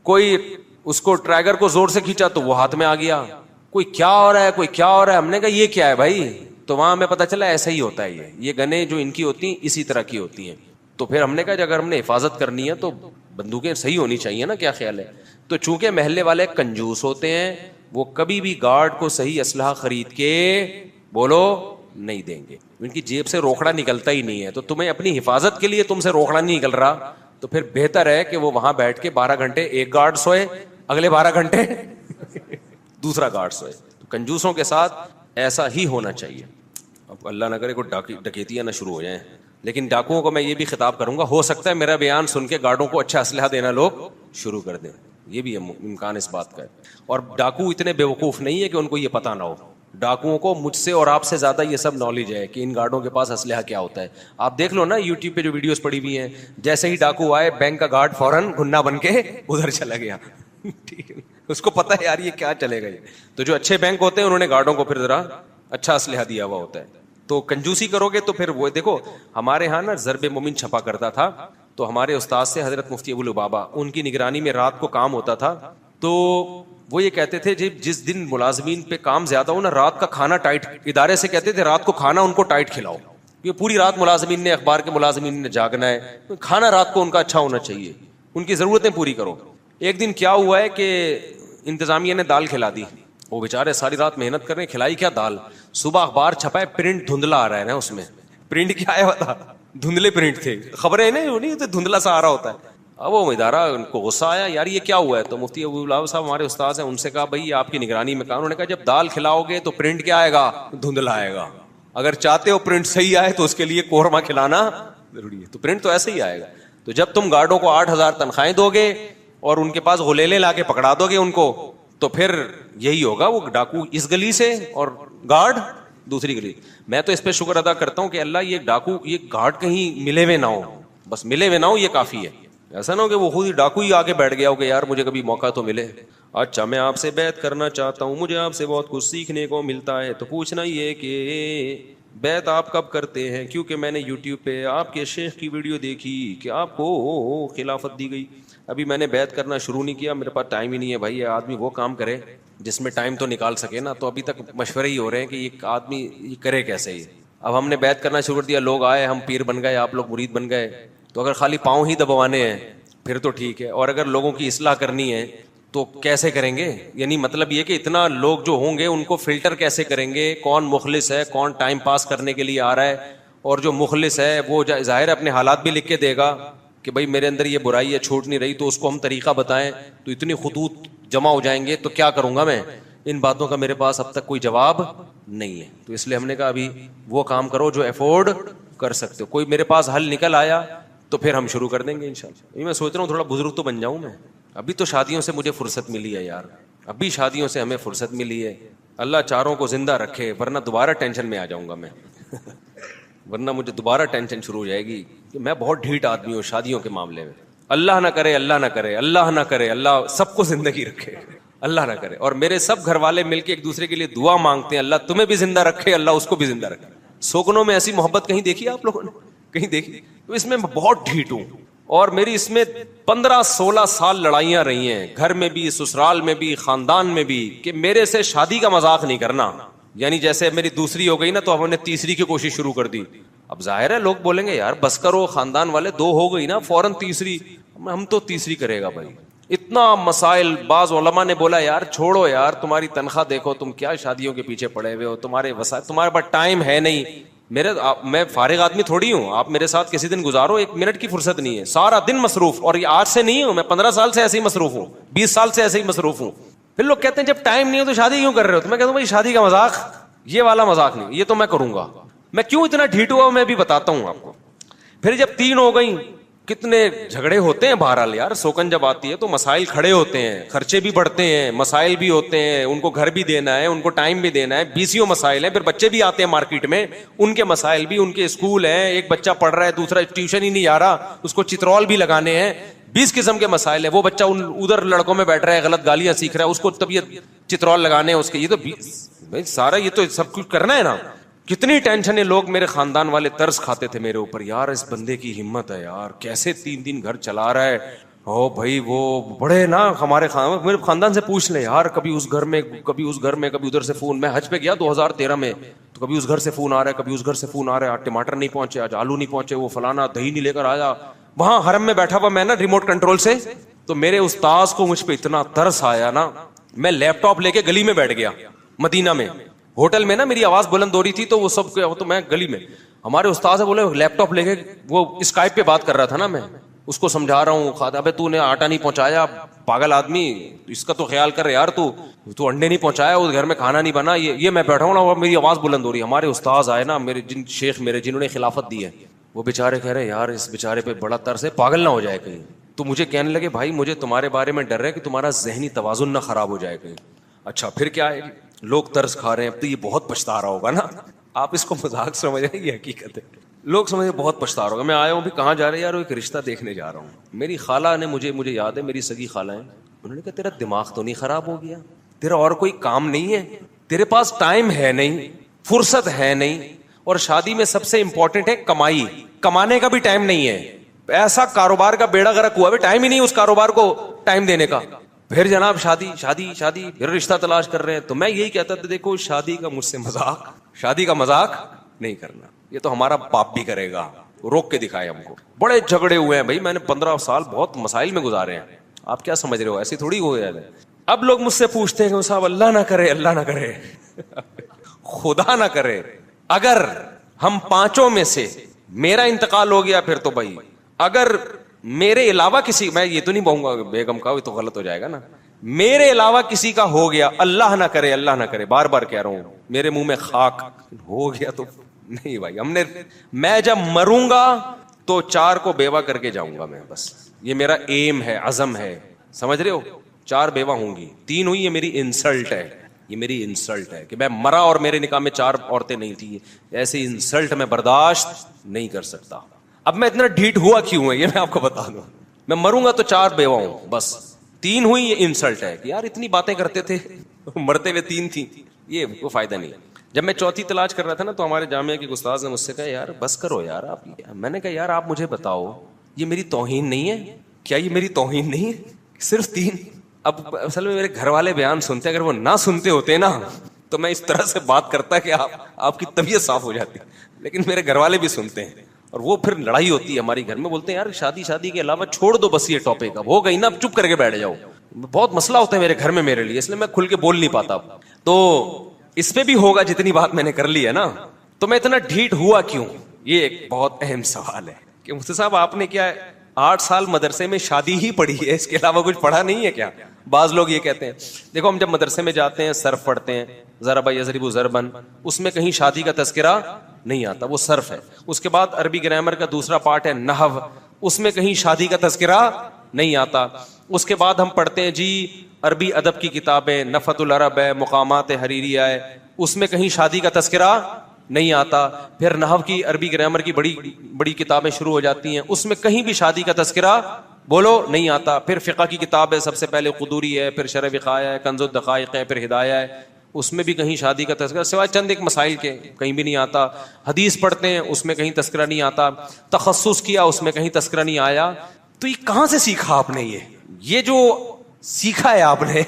کوئی اس کو ٹرائگر کو زور سے کھینچا تو وہ ہاتھ میں آ گیا, کوئی کیا ہو رہا ہے کوئی کیا ہو رہا ہے. ہم نے کہا یہ کیا ہے بھائی, تو وہاں ہمیں پتا چلا ایسا ہی ہوتا ہے, یہ گنیں جو ان کی ہوتی ہیں اسی طرح کی ہوتی ہیں. تو پھر ہم نے کہا اگر ہم نے حفاظت کرنی ہے تو بندوقیں صحیح ہونی چاہیے نا, کیا خیال ہے. تو چونکہ محلے والے کنجوس ہوتے ہیں, وہ کبھی بھی گارڈ کو صحیح اسلحہ خرید کے بولو نہیں دیں گے, ان کی جیب سے روکڑا نکلتا ہی نہیں ہے. تو تمہیں اپنی حفاظت کے لیے تم سے روکڑا نہیں نکل رہا, تو پھر بہتر ہے کہ وہ وہاں بیٹھ کے 12 گھنٹے ایک گارڈ سوئے, اگلے 12 گھنٹے دوسرا گارڈ سوئے. تو کنجوسوں کے ساتھ ایسا ہی ہونا چاہیے. اب اللہ نہ کرے کوئی ڈکیتیاں نہ شروع ہو جائیں, لیکن ڈاکوؤں کو میں یہ بھی خطاب کروں گا, ہو سکتا ہے میرا بیان سن کے گارڈوں کو اچھا اسلحہ دینا لوگ شروع کر دیں. یہ بھی امکان اس بات کا ہے. اور ڈاکو اتنے بیوقوف نہیں ہے کہ ان کو یہ پتہ نہ ہو. ڈاکوؤں کو مجھ سے اور آپ سے زیادہ یہ سب نالج ہے کہ ان گارڈوں کے پاس اسلحہ کیا ہوتا ہے. آپ دیکھ لو نا یوٹیوب پہ جو ویڈیوز پڑی ہوئی ہیں, جیسے ہی ڈاکو آئے بینک کا گارڈ فوراً گھنا بن کے ادھر چلا گیا. ٹھیک ہے, اس کو پتہ ہے یار یہ کیا چلے گا. یہ تو جو اچھے بینک ہوتے ہیں انہوں نے گارڈوں کو پھر ذرا اچھا اسلحہ دیا ہوا ہوتا ہے. تو کنجوسی کرو گے تو پھر وہ دیکھو ہمارے ہاں نا ضرب مومن چھپا کرتا تھا, تو ہمارے استاد سے حضرت مفتی ابو لبابہ, ان کی نگرانی میں رات کو کام ہوتا تھا. تو وہ یہ کہتے تھے جس دن ملازمین پہ کام زیادہ ہو نا, رات کا کھانا ٹائٹ, ادارے سے کہتے تھے رات کو کھانا ان کو ٹائٹ کھلاؤ, کیونکہ پوری رات ملازمین نے, اخبار کے ملازمین نے جاگنا ہے, کھانا رات کو ان کا اچھا ہونا چاہیے, ان کی ضرورتیں پوری کرو. ایک دن کیا ہوا ہے کہ انتظامیہ نے دال کھلا دی, وہ بیچارے ساری رات محنت کر رہے ہیں, کھلائی کیا دال. صبح اخبار چھپا ہے, پرنٹ دھندلا آ رہا ہے نا, اس میں پرنٹ کیا آیا تھا, دھندلے پرنٹ تھے, خبریں نہیں دھندلا سا آ رہا ہوتا ہے. اب وہ ادارہ ان کو غصہ آیا, یار یہ کیا ہوا ہے. تو مفتی ابو اللہ صاحب ہمارے استاد ہیں, ان سے کہا بھائی آپ کی نگرانی میں کہا. انہوں نے کہا جب دال کھلاؤ گے تو پرنٹ کیا آئے گا, دھندلا آئے گا. اگر چاہتے ہو پرنٹ صحیح آئے تو اس کے لیے قورمہ کھلانا ضروری ہے. تو پرنٹ تو ایسے ہی آئے گا. تو جب تم گارڈوں کو 8,000 تنخواہیں دو گے اور ان کے پاس غلیلے لا کے پکڑا دو گے ان کو, تو پھر یہی ہوگا, وہ ڈاکو اس گلی سے اور گارڈ دوسری گلی. میں تو اس پہ شکر ادا کرتا ہوں کہ اللہ یہ ڈاکو, یہ گارڈ کہیں ملے ہوئے نہ ہو, بس ملے ہوئے نہ ہو, یہ کافی ہے. ایسا نہ ہو کہ وہ خود ہی ڈاکو ہی آگے بیٹھ گیا ہو کہ یار مجھے کبھی موقع تو ملے. اچھا میں آپ سے بیعت کرنا چاہتا ہوں, مجھے آپ سے بہت کچھ سیکھنے کو ملتا ہے. تو پوچھنا یہ کہ بیعت آپ کب کرتے ہیں, کیونکہ میں نے یوٹیوب پہ آپ کے شیخ کی ویڈیو دیکھی کہ آپ کو خلافت دی گئی. ابھی میں نے بیعت کرنا شروع نہیں کیا, میرے پاس ٹائم ہی نہیں ہے بھائی. یہ آدمی وہ کام کرے جس میں ٹائم تو نکال سکے نا. تو ابھی تک مشورے ہی ہو رہے ہیں کہ یہ آدمی یہ کرے کیسے. یہ اب ہم نے بیعت کرنا شروع کر دیا, لوگ آئے, ہم پیر بن گئے, آپ لوگ مرید بن گئے. تو اگر خالی پاؤں ہی دبوانے ہیں پھر تو ٹھیک ہے, اور اگر لوگوں کی اصلاح کرنی ہے تو کیسے کریں گے. یعنی مطلب یہ کہ اتنا لوگ جو ہوں گے ان کو فلٹر کیسے کریں گے, کون مخلص ہے, کون ٹائم پاس کرنے کے لیے آ رہا ہے, اور جو مخلص ہے وہ ظاہر اپنے حالات بھی لکھ کے دے گا کہ بھائی میرے اندر یہ برائی ہے, چھوٹ نہیں رہی, تو اس کو ہم طریقہ بتائیں تو اتنی خطوط جمع ہو جائیں گے. تو کیا کروں گا میں, ان باتوں کا میرے پاس اب تک کوئی جواب نہیں ہے. تو اس لیے ہم نے کہا ابھی وہ کام کرو جو افورڈ کر سکتے ہو. کوئی میرے پاس حل نکل آیا تو پھر ہم شروع کر دیں گے انشاءاللہ. میں سوچ رہا ہوں تھوڑا بزرگ تو بن جاؤں میں. ابھی تو شادیوں سے مجھے فرصت ملی ہے یار, ابھی شادیوں سے ہمیں فرصت ملی ہے. اللہ چاروں کو زندہ رکھے, ورنہ دوبارہ ٹینشن میں آ جاؤں گا میں. ورنہ مجھے دوبارہ ٹینشن شروع ہو جائے گی کہ میں بہت ڈھیٹ آدمی ہوں شادیوں کے معاملے میں. اللہ نہ کرے, اللہ نہ کرے, اللہ نہ کرے, اللہ سب کو زندگی رکھے, اللہ نہ کرے. اور میرے سب گھر والے مل کے ایک دوسرے کے لیے دعا مانگتے ہیں, اللہ تمہیں بھی زندہ رکھے, اللہ اس کو بھی زندہ رکھے. سوکنوں میں ایسی محبت کہیں دیکھی آپ لوگوں نے, کہیں دیکھی؟ تو اس میں بہت ڈھیٹ ہوں, اور میری اس میں 15-16 سال لڑائیاں رہی ہیں, گھر میں بھی, سسرال میں بھی, خاندان میں بھی, کہ میرے سے شادی کا مذاق نہیں کرنا. یعنی جیسے میری دوسری ہو گئی نا تو ہم نے تیسری کی کوشش شروع کر دی. اب ظاہر ہے لوگ بولیں گے یار بس کرو, خاندان والے 2 ہو گئی نا فوراً تیسری. ہم تو تیسری کرے گا بھائی, اتنا مسائل. بعض علماء نے بولا یار چھوڑو یار, تمہاری تنخواہ دیکھو, تم کیا شادیوں کے پیچھے پڑے ہوئے ہو, تمہارے وسائل, تمہارے پاس ٹائم ہے نہیں. میں فارغ آدمی تھوڑی ہوں, آپ میرے ساتھ کسی دن گزارو, 1 منٹ کی فرصت نہیں ہے, سارا دن مصروف. اور یہ آج سے نہیں ہوں, میں 15 سال سے ایسے ہی مصروف ہوں, 20 سال سے ایسے ہی مصروف ہوں. پھر لوگ کہتے ہیں جب ٹائم نہیں ہو تو شادی کیوں کر رہے ہو. تو میں کہتا ہوں بھائی شادی کا مذاق, یہ والا مذاق نہیں, یہ تو میں کروں گا. میں کیوں اتنا ڈھیٹ ہوا میں بھی بتاتا ہوں آپ کو. پھر جب 3 ہو گئی, کتنے جھگڑے ہوتے ہیں بہرحال یار. سوکن جب آتی ہے تو مسائل کھڑے ہوتے ہیں, خرچے بھی بڑھتے ہیں, مسائل بھی ہوتے ہیں, ان کو گھر بھی دینا ہے, ان کو ٹائم بھی دینا ہے, 20 مسائل ہیں. پھر بچے بھی آتے ہیں مارکیٹ میں, ان کے مسائل بھی, ان کے اسکول ہیں, ایک بچہ پڑھ رہا ہے, دوسرا ٹیوشن ہی نہیں آ رہا, اس کو چترول بھی لگانے ہیں, 20 قسم کے مسائل ہیں. وہ بچہ ادھر لڑکوں میں بیٹھ رہا ہے, غلط گالیاں سیکھ رہا ہے, اس کو طبیعت چترول لگانے ہیں اس کے. یہ تو سارا یہ تو سب کچھ کرنا ہے نا. کتنی ٹینشن ہے. لوگ میرے خاندان والے ترس کھاتے تھے میرے اوپر, یار اس بندے کی ہمت ہے یار, کیسے 3 گھر چلا رہا ہے. او بھائی وہ بڑے نا ہمارے میرے خاندان سے پوچھ لیں یار, کبھی اس گھر میں, کبھی اس گھر میں, کبھی ادھر سے فون. میں حج پہ گیا 2013 میں, تو کبھی اس گھر سے فون آ رہا ہے, کبھی اس گھر سے فون آ رہا ہے, آج ٹماٹر نہیں پہنچے, آج آلو نہیں پہنچے, وہ فلانا دہی نہیں لے کر آیا. وہاں حرم میں بیٹھا ہوا میں نا ریموٹ کنٹرول سے, تو میرے استاذ کو مجھ پہ اتنا ترس آیا نا, میں لیپ ٹاپ لے کے گلی میں بیٹھ گیا مدینہ میں. ہوٹل میں نا میری آواز بلند ہو رہی تھی, تو وہ سب تو میں گلی میں, ہمارے استاد سے بولے لیپ ٹاپ لے کے, وہ اسکائپ پہ بات کر رہا تھا نا, میں اس کو سمجھا رہا ہوں, ابے تو نے آٹا نہیں پہنچایا پاگل آدمی, اس کا تو خیال کر یار, تو انڈے نہیں پہنچایا, اس گھر میں کھانا نہیں بنا. یہ میں بیٹھا ہوں نا, میری آواز بلند ہو رہی ہے. ہمارے استاد آئے نا, میرے شیخ میرے جنہوں نے خلافت دی ہے, وہ بےچارے کہہ رہے یار اس بےچارے پہ بڑا ترس ہے, پاگل نہ ہو جائے کہیں. تو مجھے کہنے لگے بھائی مجھے تمہارے بارے میں ڈر ہے کہ تمہارا ذہنی توازن نہ خراب ہو جائے کہیں. اچھا پھر کیا ہے, لوگ طرز کھا رہے ہیں, اب تو یہ بہت پچھتا رہا ہوگا نا. آپ اس کو مذاق سمجھ رہے ہیں, یہ حقیقت ہے. لوگ سمجھے بہت پچھتا رہا ہوگا. میں آیا ہوں بھی کہاں جا رہے ہیں یار, ایک رشتہ دیکھنے جا رہا ہوں. میری خالہ نے مجھے یاد ہے, میری سگی خالہ ہیں, انہوں نے کہا تیرا دماغ تو نہیں خراب ہو گیا, تیرا اور کوئی کام نہیں ہے, تیرے پاس ٹائم ہے نہیں, فرصت ہے نہیں, اور شادی میں سب سے امپورٹنٹ ہے کمائی, کمانے کا بھی ٹائم نہیں ہے. ایسا کاروبار کا بیڑا غرق ہوا ہے, ٹائم ہی نہیں اس کاروبار کو ٹائم دینے کا. پھر جناب شادی شادی شادی, پھر رشتہ تلاش کر رہے ہیں. تو میں یہی کہتا تھا دیکھو شادی کا مجھ سے مذاق, شادی کا مذاق نہیں کرنا, یہ تو ہمارا باپ بھی کرے گا, روک کے دکھائے ہم کو. بڑے جھگڑے ہوئے ہیں بھائی, میں نے 15 سال بہت مسائل میں گزارے ہیں. آپ کیا سمجھ رہے ہو, ایسی تھوڑی ہو جائے. اب لوگ مجھ سے پوچھتے ہیں کہ صاحب اللہ نہ کرے, اللہ نہ کرے, خدا نہ کرے, اگر ہم پانچوں میں سے میرا انتقال ہو گیا, پھر تو بھائی اگر میرے علاوہ کسی, میں یہ تو نہیں بہوں گا بیگم کا, یہ تو غلط ہو جائے گا نا, میرے علاوہ کسی کا ہو گیا, اللہ نہ کرے, اللہ نہ کرے, بار بار کہہ رہا ہوں, میرے منہ میں خاک ہو گیا تو نہیں بھائی. میں جب مروں گا تو 4 کو بیوہ کر کے جاؤں گا میں, بس یہ میرا ایم ہے, عزم ہے, سمجھ رہے ہو. 4 بیوہ ہوں گی, 3 ہوئی, یہ میری انسلٹ ہے, یہ میری انسلٹ ہے کہ میں مرا اور میرے نکاح میں 4 عورتیں نہیں تھی. ایسی انسلٹ میں برداشت نہیں کر سکتا. اب میں اتنا ڈھیٹ ہوا کیوں ہے یہ میں آپ کو بتا دوں. میں مروں گا تو 4 بیوہ ہوں, بس 3 ہوئی, یہ انسلٹ ہے کہ یار اتنی باتیں کرتے تھے, مرتے ہوئے 3 تھیں, یہ کوئی فائدہ نہیں. جب میں چوتھی تلاش کر رہا تھا نا, تو ہمارے جامعہ کے استاذ نے مجھ سے کہا یار بس کرو یار آپ. میں نے کہا یار آپ مجھے بتاؤ یہ میری توہین نہیں ہے کیا, یہ میری توہین نہیں ہے, صرف 3. اب اصل میں میرے گھر والے بیان سنتے ہیں, اگر وہ نہ سنتے ہوتے نا تو میں اس طرح سے بات کرتا کہ آپ کی طبیعت صاف ہو جاتی, لیکن میرے گھر والے بھی سنتے ہیں, اور وہ پھر لڑائی ہوتی ہے ہماری گھر میں. بولتے ہیں یار شادی کے علاوہ چھوڑ دو بس یہ ٹاپک, اب ہو گئی نا, اب چپ کر کے بیٹھ جاؤ. بہت مسئلہ ہوتا ہے میرے گھر میں میرے لیے, اس لیے میں کھل کے بول نہیں پاتا. تو اس پہ بھی ہوگا جتنی بات میں نے کر لی ہے نا. تو میں اتنا ڈھیٹ ہوا کیوں, یہ ایک بہت اہم سوال ہے کہ مفتی صاحب آپ نے کیا 8 سال مدرسے میں شادی ہی پڑھی ہے, اس کے علاوہ کچھ پڑھا نہیں ہے کیا. بعض لوگ یہ کہتے ہیں. دیکھو ہم جب مدرسے میں جاتے ہیں صرف پڑھتے ہیں, ضرب یضرب ضربا, اس میں کہیں شادی کا تذکرہ نہیں آتا, وہ صرف ہے. اس کے بعد عربی گرامر کا دوسرا پارٹ ہے نحو, اس میں کہیں شادی کا تذکرہ نہیں آتا. اس کے بعد ہم پڑھتے ہیں جی عربی ادب کی کتابیں, نفت العرب ہے, مقامات حریریہ ہے, اس میں کہیں شادی کا تذکرہ نہیں آتا. پھر نحو کی عربی گرامر کی بڑی بڑی کتابیں شروع ہو جاتی ہیں, اس میں کہیں بھی شادی کا تذکرہ بولو نہیں آتا. پھر فقہ کی کتاب ہے, سب سے پہلے قدوری ہے, پھر شرح وقایہ ہے, کنز الدقائق ہے, پھر ہدایہ ہے, اس میں بھی کہیں شادی کا تذکرہ سوائے چند ایک مسائل کے کہیں بھی نہیں آتا. حدیث پڑھتے ہیں, اس میں کہیں تذکرہ نہیں آتا. تخصص کیا, اس میں کہیں تذکرہ نہیں آیا. تو یہ کہاں سے سیکھا آپ نے, یہ جو سیکھا ہے آپ نے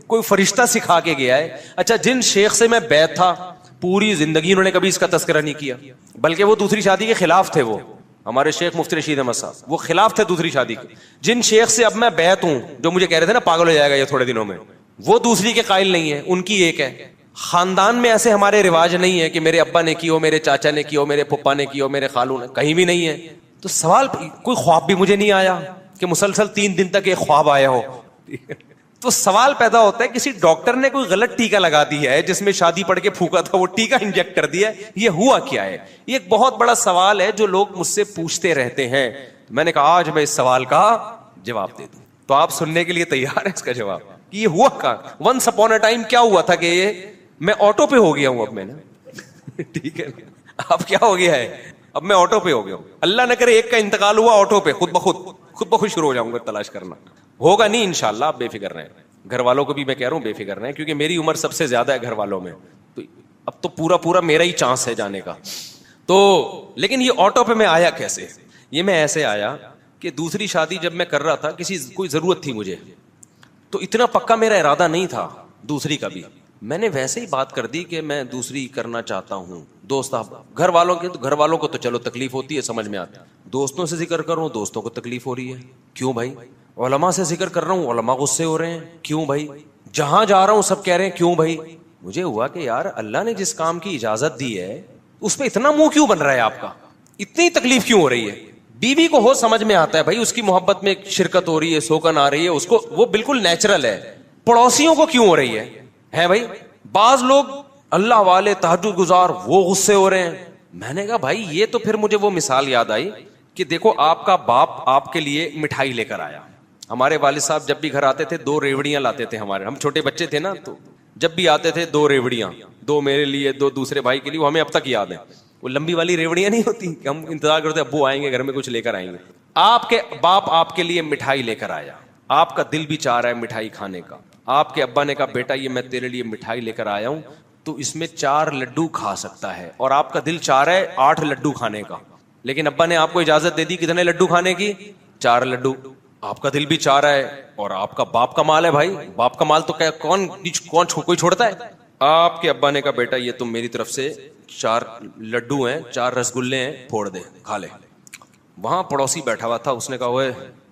کوئی فرشتہ سکھا کے گیا ہے. اچھا جن شیخ سے میں بیعت تھا پوری زندگی انہوں نے کبھی اس کا تذکرہ نہیں کیا, بلکہ وہ دوسری شادی کے خلاف تھے. وہ ہمارے شیخ مفتی رشید احمد صاحب, وہ خلاف تھے دوسری شادی کے. جن شیخ سے اب میں بیعت ہوں, جو مجھے کہہ رہے تھے نا پاگل ہو جائے گا یہ تھوڑے دنوں میں, وہ دوسری کے قائل نہیں ہے, ان کی ایک ہے. خاندان میں ایسے ہمارے رواج نہیں ہے کہ میرے ابا نے کی ہو, میرے چاچا نے کی ہو, میرے پھپھا نے کی ہو, میرے خالو نے, کہیں بھی نہیں ہے. تو سوال, کوئی خواب بھی مجھے نہیں آیا کہ مسلسل 3 دن تک ایک خواب آیا ہو. تو سوال پیدا ہوتا ہے کسی ڈاکٹر نے کوئی غلط ٹیکا لگا دیا ہے جس میں شادی پڑھ کے پھونکا تھا, وہ ٹیکا انجیکٹ کر دیا ہے, یہ ہوا کیا ہے. یہ ایک بہت بڑا سوال ہے جو لوگ مجھ سے پوچھتے رہتے ہیں. میں نے کہا آج میں اس سوال کا جواب دے دوں, تو آپ سننے کے لیے تیار ہیں اس کا جواب کہ یہ ہوا کہاں. ونس اپون اے ٹائم کیا ہوا تھا کہ یہ میں آٹو پہ ہو گیا ہوں اب میں نے ٹھیک ہے, اب کیا ہو گیا ہے, اب میں آٹو پہ ہو گیا ہوں. اللہ نہ کرے ایک کا انتقال ہوا آٹو پہ, خود بخود شروع ہو جاؤں گا تلاش کرنا. ہوگا نہیں انشاءاللہ, آپ بے فکر رہیں. گھر والوں کو بھی میں کہہ رہا ہوں بے فکر رہیں, کیونکہ میری عمر سب سے زیادہ ہے گھر والوں میں, تو اب تو پورا میرا ہی چانس ہے جانے کا. تو لیکن یہ آٹو پہ میں آیا کیسے, یہ میں ایسے آیا کہ دوسری شادی جب میں کر رہا تھا, کوئی ضرورت تھی مجھے, تو اتنا پکا میرا ارادہ نہیں تھا دوسری کا بھی, میں نے ویسے ہی بات کر دی کہ میں دوسری کرنا چاہتا ہوں. دوست گھر والوں کو تو چلو تکلیف ہوتی ہے, سمجھ میں آتا ہے. دوستوں سے ذکر کر رہا ہوں, دوستوں کو تکلیف ہو رہی ہے, کیوں بھائی. علماء سے ذکر کر رہا ہوں, علماء غصے ہو رہے ہیں, کیوں بھائی. جہاں جا رہا ہوں سب کہہ رہے ہیں کیوں بھائی. مجھے ہوا کہ یار اللہ نے جس کام کی اجازت دی ہے اس پہ اتنا منہ کیوں بن رہا ہے آپ کا, اتنی تکلیف کیوں ہو رہی ہے. بیوی کو ہو سمجھ میں آتا ہے بھائی, اس کی محبت میں شرکت ہو رہی ہے, سوکن آ رہی ہے, اس کو وہ بالکل نیچرل ہے. پڑوسیوں کو کیوں ہو رہی ہے بھائی. بعض لوگ اللہ والے تہجد گزار, وہ غصے ہو رہے ہیں. میں نے کہا بھائی یہ تو پھر مجھے وہ مثال یاد آئی کہ دیکھو آپ کا باپ آپ کے لیے مٹھائی لے کر آیا. ہمارے والد صاحب جب بھی گھر آتے تھے 2 ریوڑیاں لاتے تھے. ہمارے ہم چھوٹے بچے تھے نا, تو جب بھی آتے تھے 2 ریوڑیاں, 2 میرے لیے 2 دوسرے بھائی کے لیے. وہ ہمیں اب تک یاد ہے. وہ لمبی والی ریوڑیاں نہیں ہوتی کہ ہم انتظار کرتے ابو آئیں گے گھر میں کچھ لے کر آئیں گے. آپ کے باپ آپ کے لیے مٹھائی لے کر آیا, آپ کا دل بھی چاہ رہا ہے مٹھائی کھانے کا. آپ کے ابا نے کہا بیٹا یہ میں تیرے لیے مٹھائی لے کر آیا ہوں, تو اس میں 4 لڈو کھا سکتا ہے. اور آپ کا دل چاہ رہا ہے 8 لڈو کھانے کا, لیکن ابا نے آپ کو اجازت دے دی کتنے لڈو کھانے کی, 4 لڈو. آپ کا دل بھی چاہ رہا ہے, اور آپ کا باپ کا مال ہے بھائی, باپ کا مال تو کون کوئی چھوڑتا ہے. آپ کے ابا نے کہا بیٹا یہ تم میری طرف سے 4 لڈو ہیں, 4 رسگلے ہیں, پھوڑ دے کھا لے. وہاں پڑوسی بیٹھا ہوا تھا, اس نے کہا اوئے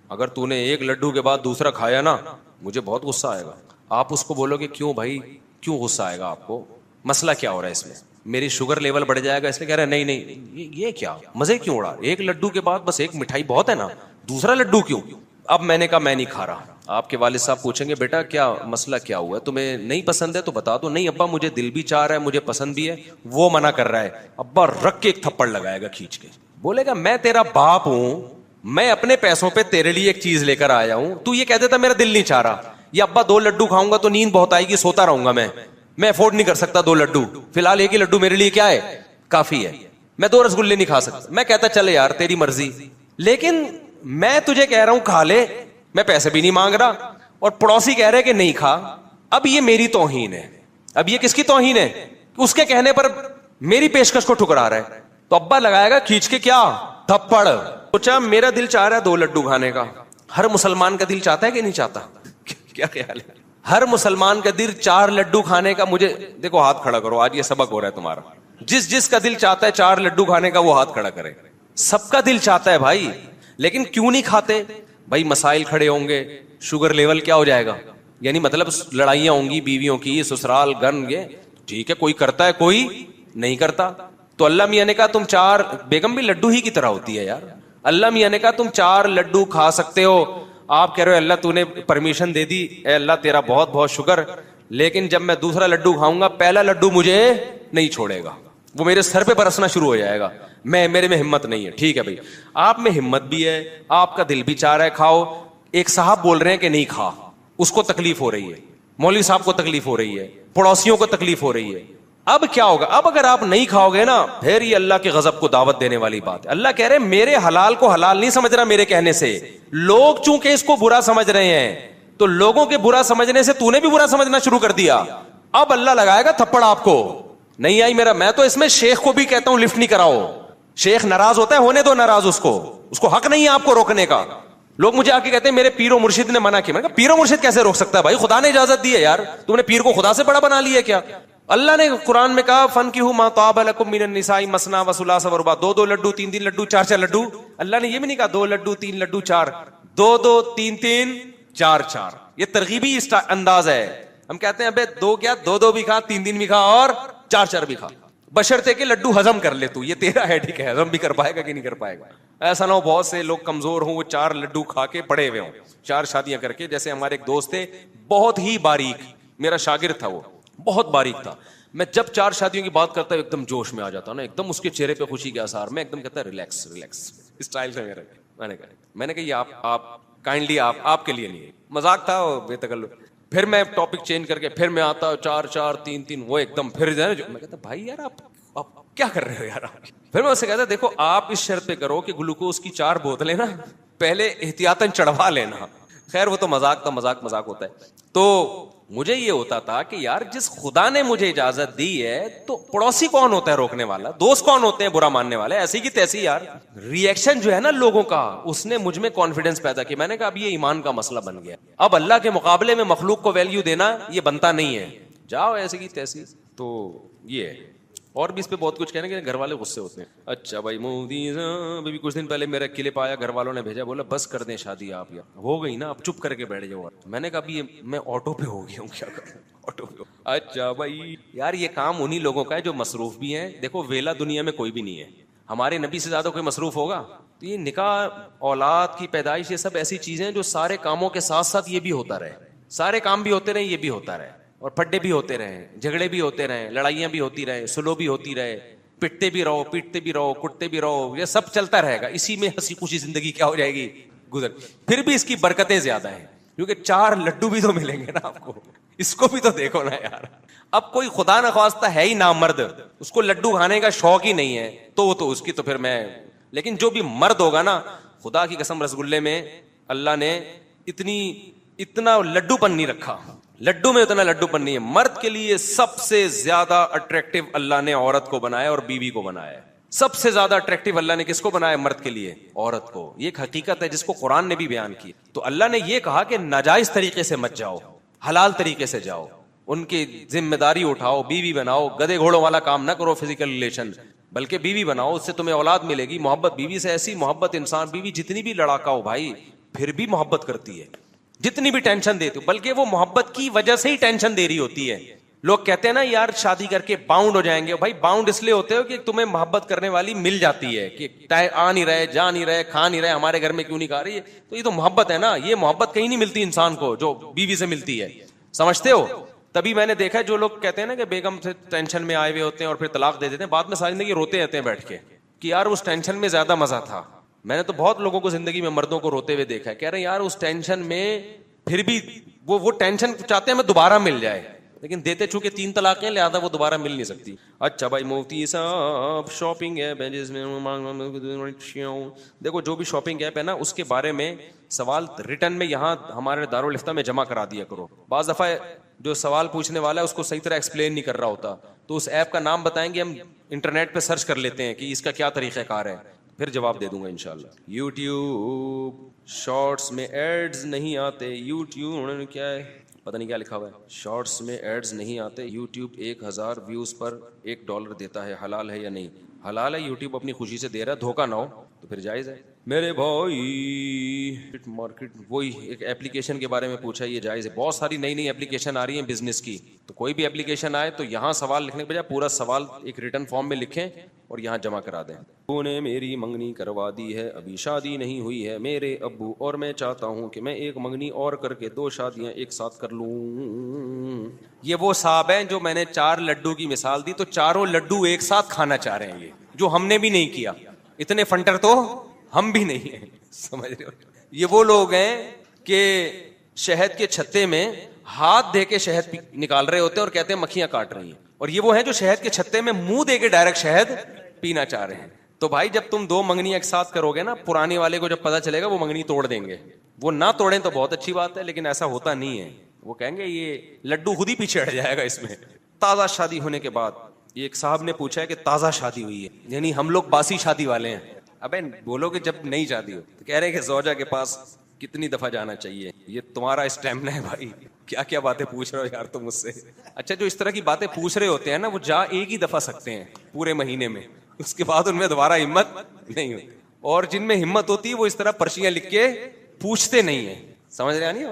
اگر تو نے 1 لڈو کے بعد دوسرا کھایا نا مجھے بہت غصہ آئے گا. آپ اس کو بولو کہ کیوں بھائی, کیوں غصہ آئے گا آپ کو, مسئلہ کیا ہو رہا ہے اس میں, میری شوگر لیول بڑھ جائے گا. اس لیے کہہ رہے ہیں نہیں یہ کیا مزے کیوں اڑا, 1 لڈو کے بعد بس 1 مٹھائی بہت ہے نا, دوسرا لڈو کیوں. اب میں نے کہا میں نہیں کھا رہا. آپ کے والد صاحب پوچھیں گے بیٹا کیا مسئلہ کیا ہوا ہے, تمہیں نہیں پسند ہے تو بتا دو. نہیں ابا مجھے دل بھی چاہ رہا ہے, مجھے پسند بھی ہے. وہ منع کر رہا ہے. ابا رکھ کے ایک تھپڑ لگائے گا کھینچ کے, بولے گا میں تیرا باپ ہوں, میں اپنے پیسوں پہ تیرے لیے ایک چیز لے کر آیا ہوں, تو یہ کہہ دیتا میرا دل نہیں چاہ رہا. یا ابا 2 لڈو کھاؤں گا تو نیند بہت آئے گی, سوتا رہوں گا, میں افورڈ نہیں کر سکتا 2 لڈو, فی الحال 1 ہی لڈو میرے لیے کیا ہے کافی ہے, میں 2 رسگلے نہیں کھا سکتا. میں کہتا چلے یار تیری مرضی, لیکن میں تجھے کہہ رہا ہوں کھا لے, میں پیسے بھی نہیں مانگ رہا, اور پڑوسی کہہ رہے کہ نہیں کھا. اب یہ میری توہین ہے. اب یہ کس کی توہین ہے, اس کے کہنے پر میری پیشکش کو ٹھکرا رہا ہے. تو ابا لگائے گا کھینچ کے کیا تھپڑ. سوچا میرا دل چاہ رہا ہے 2 لڈو کھانے کا, ہر مسلمان کا دل چاہتا ہے کہ نہیں چاہتا, کیا خیال ہے, ہر مسلمان کا دل 4 لڈو کھانے کا. مجھے دیکھو ہاتھ کھڑا کرو, آج یہ سبق ہو رہا ہے تمہارا. جس کا دل چاہتا ہے 4 لڈو کھانے کا وہ ہاتھ کھڑا کرے. سب کا دل چاہتا ہے بھائی, لیکن کیوں نہیں کھاتے بھائی, مسائل کھڑے ہوں گے, شوگر لیول کیا ہو جائے گا, یعنی مطلب لڑائیاں ہوں گی بیویوں کی, سسرال گن گے, ٹھیک ہے کوئی کرتا ہے کوئی نہیں کرتا. تو اللہ میاں نے کہا تم 4, بیگم بھی لڈو ہی کی طرح ہوتی ہے یار, اللہ میاں نے کہا تم 4 لڈو کھا سکتے ہو. آپ کہہ رہے ہو اللہ تو نے پرمیشن دے دی, اے اللہ تیرا بہت بہت شکر, لیکن جب میں دوسرا لڈو کھاؤں گا پہلا لڈو مجھے نہیں چھوڑے گا, وہ میرے سر پہ برسنا شروع ہو جائے گا. میرے میں ہمت نہیں ہے. ٹھیک ہے بھائی, آپ میں ہمت بھی ہے, آپ کا دل بھی چاہ رہا ہے کھاؤ. ایک صاحب بول رہے ہیں کہ نہیں کھا, اس کو تکلیف ہو رہی ہے, مولوی صاحب کو تکلیف ہو رہی ہے, پڑوسیوں کو تکلیف ہو رہی ہے. اب کیا ہوگا, اب اگر آپ نہیں کھاؤ گے نا پھر یہ اللہ کے غضب کو دعوت دینے والی بات ہے. اللہ کہہ رہے میرے حلال کو حلال نہیں سمجھ رہا میرے کہنے سے, لوگ چونکہ اس کو برا سمجھ رہے ہیں, تو لوگوں کے برا سمجھنے سے تو نے بھی برا سمجھنا شروع کر دیا. اب اللہ لگائے گا تھپڑ آپ کو. نہیں آئی میرا, میں تو اس میں شیخ کو بھی کہتا ہوں لفٹ نہیں کراؤ. شیخ ناراض ہوتا ہے, ہونے دو ناراض, اس کو حق نہیں ہے آپ کو روکنے کا. لوگ مجھے آ کے کہتے ہیں میرے پیر و مرشد نے منع کیا. میں کہا پیر و مرشد کیسے روک سکتا ہے بھائی, خدا نے اجازت دی ہے یار, تم نے پیر کو خدا سے بڑا بنا لیا کیا. اللہ نے قرآن میں کہا فَانْكِحُوا مَا طَابَ لَكُم مِّنَ النِّسَاءِ مَثْنَىٰ وَثُلَاثَ وَرُبَاعَ, 2 لڈو 3 لڈو 4 لڈو. اللہ نے یہ بھی نہیں کہا 2 لڈو 3 لڈو 4, 2 3 4. یہ ترغیبی انداز ہے. ہم کہتے ہیں ابے 2 کیا 2 بھی کھا, 3 بھی کھا, اور 4 بھی کھا, بشرطے کہ لڈو ہضم کر لے. تو یہ تیرا ہے ٹھیک ہے, ہضم بھی کر پائے گا کہ نہیں کر پائے گا. ایسا نہ ہو بہت سے لوگ کمزور ہوں, وہ 4 لڈو کھا کے پڑے ہوئے ہوں, 4 شادیاں کر کے. جیسے ہمارے ایک دوست تھے بہت ہی باریک, میرا شاگرد تھا, وہ بہت باریک تھا. میں جب 4 شادیوں کی بات کرتا ہوں ایک دم جوش میں آ جاتا ہوں نا, ایک دم اس کے چہرے پہ خوشی کے آثار, میں ایک دم کہتا ریلیکس اسٹائل سے میرا. میں نے کہا یہ آپ کائنڈلی آپ کے لیے نہیں ہے, مذاق تھا بے تکلف. پھر میں ٹاپک چینج کر کے پھر میں آتا 4 3, وہ ایک دم پھر میں کہتا بھائی یار آپ کیا کر رہے ہو یار. پھر میں اسے کہتا دیکھو آپ اس شرط پہ کرو کہ گلوکوز کی 4 بوتلیں نا پہلے احتیاطاً چڑھوا لینا. خیر وہ تو مذاق تھا, مذاق ہوتا ہے. تو مجھے یہ ہوتا تھا کہ یار جس خدا نے مجھے اجازت دی ہے تو پڑوسی کون ہوتا ہے روکنے والا, دوست کون ہوتے ہیں برا ماننے والے, ایسی کی تیسی یار. ریئیکشن جو ہے نا لوگوں کا, اس نے مجھ میں کانفیڈنس پیدا کیا. میں نے کہا اب یہ ایمان کا مسئلہ بن گیا, اب اللہ کے مقابلے میں مخلوق کو ویلیو دینا یہ بنتا نہیں ہے, جاؤ ایسی کی تیسی. تو یہ ہے. اور بھی اس پہ بہت کچھ کہنے کے گھر والے غصے ہوتے ہیں. اچھا بھائی مودی ابھی کچھ دن پہلے میرا کلپ آیا, گھر والوں نے بھیجا, بولا بس کر دیں شادی آپ, یا ہو گئی نا اب چپ کر کے بیٹھ جاؤ. میں نے کہا ابھی میں آٹو پہ ہو گیا ہوں, کیا کروں آٹو پہ. اچھا بھائی یار یہ کام انہی لوگوں کا ہے جو مصروف بھی ہیں. دیکھو ویلا دنیا میں کوئی بھی نہیں ہے, ہمارے نبی سے زیادہ کوئی مصروف ہوگا. تو یہ نکاح, اولاد کی پیدائش, یہ سب ایسی چیزیں جو سارے کاموں کے ساتھ ساتھ یہ بھی ہوتا رہے, سارے کام بھی ہوتے رہے, یہ بھی ہوتا رہے, اور پھڈے بھی ہوتے رہے, جھگڑے بھی ہوتے رہے, لڑائیاں بھی ہوتی رہے, سلو بھی ہوتی رہے, پٹتے بھی رہو, پیٹتے بھی رہو, کٹتے بھی رہو, یہ سب چلتا رہے گا. اسی میں ہنسی خوشی زندگی کیا ہو جائے گی, گزر. پھر بھی اس کی برکتیں زیادہ ہیں, کیونکہ 4 لڈو بھی تو ملیں گے نا آپ کو. اس کو بھی تو دیکھو نا یار. اب کوئی خدا نخواستہ ہے ہی نامرد, اس کو لڈو کھانے کا شوق ہی نہیں ہے, تو اس کی تو پھر میں. لیکن جو بھی مرد ہوگا نا, خدا کی قسم رسگلے میں اللہ نے اتنا لڈو پن نہیں رکھا, لڈو میں اتنا لڈو پن نہیں ہے. مرد کے لیے سب سے زیادہ اٹریکٹیو اللہ نے عورت کو بنایا اور بیوی کو بنایا ہے. سب سے زیادہ اٹریکٹیو اللہ نے کس کو بنایا؟ مرد کے لیے, عورت کو. یہ ایک حقیقت ہے جس کو قرآن نے بھی بیان کی. تو اللہ نے یہ کہا کہ ناجائز طریقے سے مت جاؤ, حلال طریقے سے جاؤ, ان کی ذمہ داری اٹھاؤ, بیوی بناؤ. گدے گھوڑوں والا کام نہ کرو فزیکل ریلیشن, بلکہ بیوی بناؤ, اس سے تمہیں اولاد ملے گی. محبت بیوی سے ایسی محبت, انسان بیوی جتنی بھی لڑاکا ہو بھائی پھر بھی محبت کرتی ہے, جتنی بھی ٹینشن دیتی ہو, بلکہ وہ محبت کی وجہ سے ہی ٹینشن دے رہی ہوتی ہے. لوگ کہتے ہیں نا یار شادی کر کے باؤنڈ ہو جائیں گے. بھائی باؤنڈ اس لیے ہوتے ہو کہ تمہیں محبت کرنے والی مل جاتی ہے, کہ آ نہیں رہے, جا نہیں رہے, کھا نہیں رہے, ہمارے گھر میں کیوں نہیں کھا رہی ہے. تو یہ تو محبت ہے نا. یہ محبت کہیں نہیں ملتی انسان کو جو بیوی سے ملتی ہے, سمجھتے ہو. تبھی میں نے دیکھا ہے جو لوگ کہتے ہیں نا کہ بیگم سے ٹینشن میں آئے ہوئے ہوتے ہیں اور پھر طلاق دے دیتے ہیں, بعد میں ساری زندگی روتے رہتے ہیں بیٹھ کے کہ یار اس ٹینشن میں زیادہ مزہ تھا. میں نے تو بہت لوگوں کو زندگی میں مردوں کو روتے ہوئے دیکھا ہے, کہہ رہے ہیں یار اس ٹینشن میں پھر بھی وہ ٹینشن چاہتے ہیں میں دوبارہ مل جائے, لیکن دیتے چونکہ 3 طلاقیں لہذا وہ دوبارہ مل نہیں سکتی. اچھا بھائی مفتی صاحب شاپنگ ایپ ہے جس میں دیکھو جو بھی شاپنگ ایپ ہے نا اس کے بارے میں سوال ریٹرن میں یہاں ہمارے دارالفتہ میں جمع کرا دیا کرو. بعض دفعہ جو سوال پوچھنے والا ہے اس کو صحیح طرح ایکسپلین نہیں کر رہا ہوتا, تو اس ایپ کا نام بتائیں گے, ہم انٹرنیٹ پہ سرچ کر لیتے ہیں کہ اس کا کیا طریقہ کار ہے, پھر جواب دے دوں گا انشاءاللہ. یوٹیوب شارٹس میں ایڈز نہیں آتے. یوٹیوب کیا ہے پتہ نہیں کیا لکھا ہوا ہے, شارٹس میں ایڈز نہیں آتے. یوٹیوب 1000 ویوز پر $1 دیتا ہے, حلال ہے یا نہیں؟ حلال ہے, یوٹیوب اپنی خوشی سے دے رہا ہے, دھوکہ نہ ہو تو پھر جائز ہے. میرے بھائی مارکیٹ وہی ایک ایپلیکیشن کے بارے میں پوچھا, یہ جائز ہے. بہت ساری نئی ایپلیکیشن آ رہی ہیں بزنس کی, تو کوئی بھی ایپلیکیشن آئے تو یہاں سوال لکھنے کے بجائے پورا سوال ایک ریٹن فارم میں لکھیں اور یہاں جمع کرا دیں. ابو نے میری منگنی کروا دی ہے, ابھی شادی نہیں ہوئی ہے میرے ابو, اور میں چاہتا ہوں کہ میں ایک منگنی اور کر کے 2 شادیاں ایک ساتھ کر لوں. یہ وہ صاحب ہیں جو میں نے 4 لڈو کی مثال دی, تو چاروں لڈو ایک ساتھ کھانا چاہ رہے ہیں, یہ جو ہم نے بھی نہیں کیا. اتنے فنٹر تو ہم بھی نہیں ہیں, سمجھ رہے ہو. یہ وہ لوگ ہیں کہ شہد کے چھتے میں ہاتھ دے کے شہد نکال رہے ہوتے ہیں اور کہتے ہیں مکھیاں کاٹ رہی ہیں, اور یہ وہ ہیں جو شہد کے چھتے میں منہ دے کے ڈائریکٹ شہد پینا چاہ رہے ہیں. تو بھائی جب تم 2 منگنیاں ایک ساتھ کرو گے نا, پرانے والے کو جب پتا چلے گا وہ منگنی توڑ دیں گے. وہ نہ توڑیں تو بہت اچھی بات ہے, لیکن ایسا ہوتا نہیں ہے. وہ کہیں گے یہ لڈو خود ہی پیچھے ہٹ جائے گا اس میں. تازہ شادی ہونے کے بعد ایک صاحب نے پوچھا ہے کہ تازہ شادی ہوئی ہے, یعنی ہم لوگ باسی شادی والے ہیں. ابے بولو کہ جب نئی شادی ہو تو کہہ رہے ہیں کہ زوجہ کے پاس کتنی دفعہ جانا چاہیے. یہ تمہارا اسٹیمنا ہے بھائی, کیا کیا باتیں پوچھ رہے ہو یار تم مجھ سے. اچھا جو اس طرح کی باتیں پوچھ رہے ہوتے ہیں نا, وہ جا ایک ہی دفعہ سکتے ہیں پورے مہینے میں, اس کے بعد ان میں دوبارہ ہمت نہیں ہوتی. اور جن میں ہمت ہوتی ہے وہ اس طرح پرچیاں لکھ کے پوچھتے نہیں ہیں, سمجھ رہے نہیں.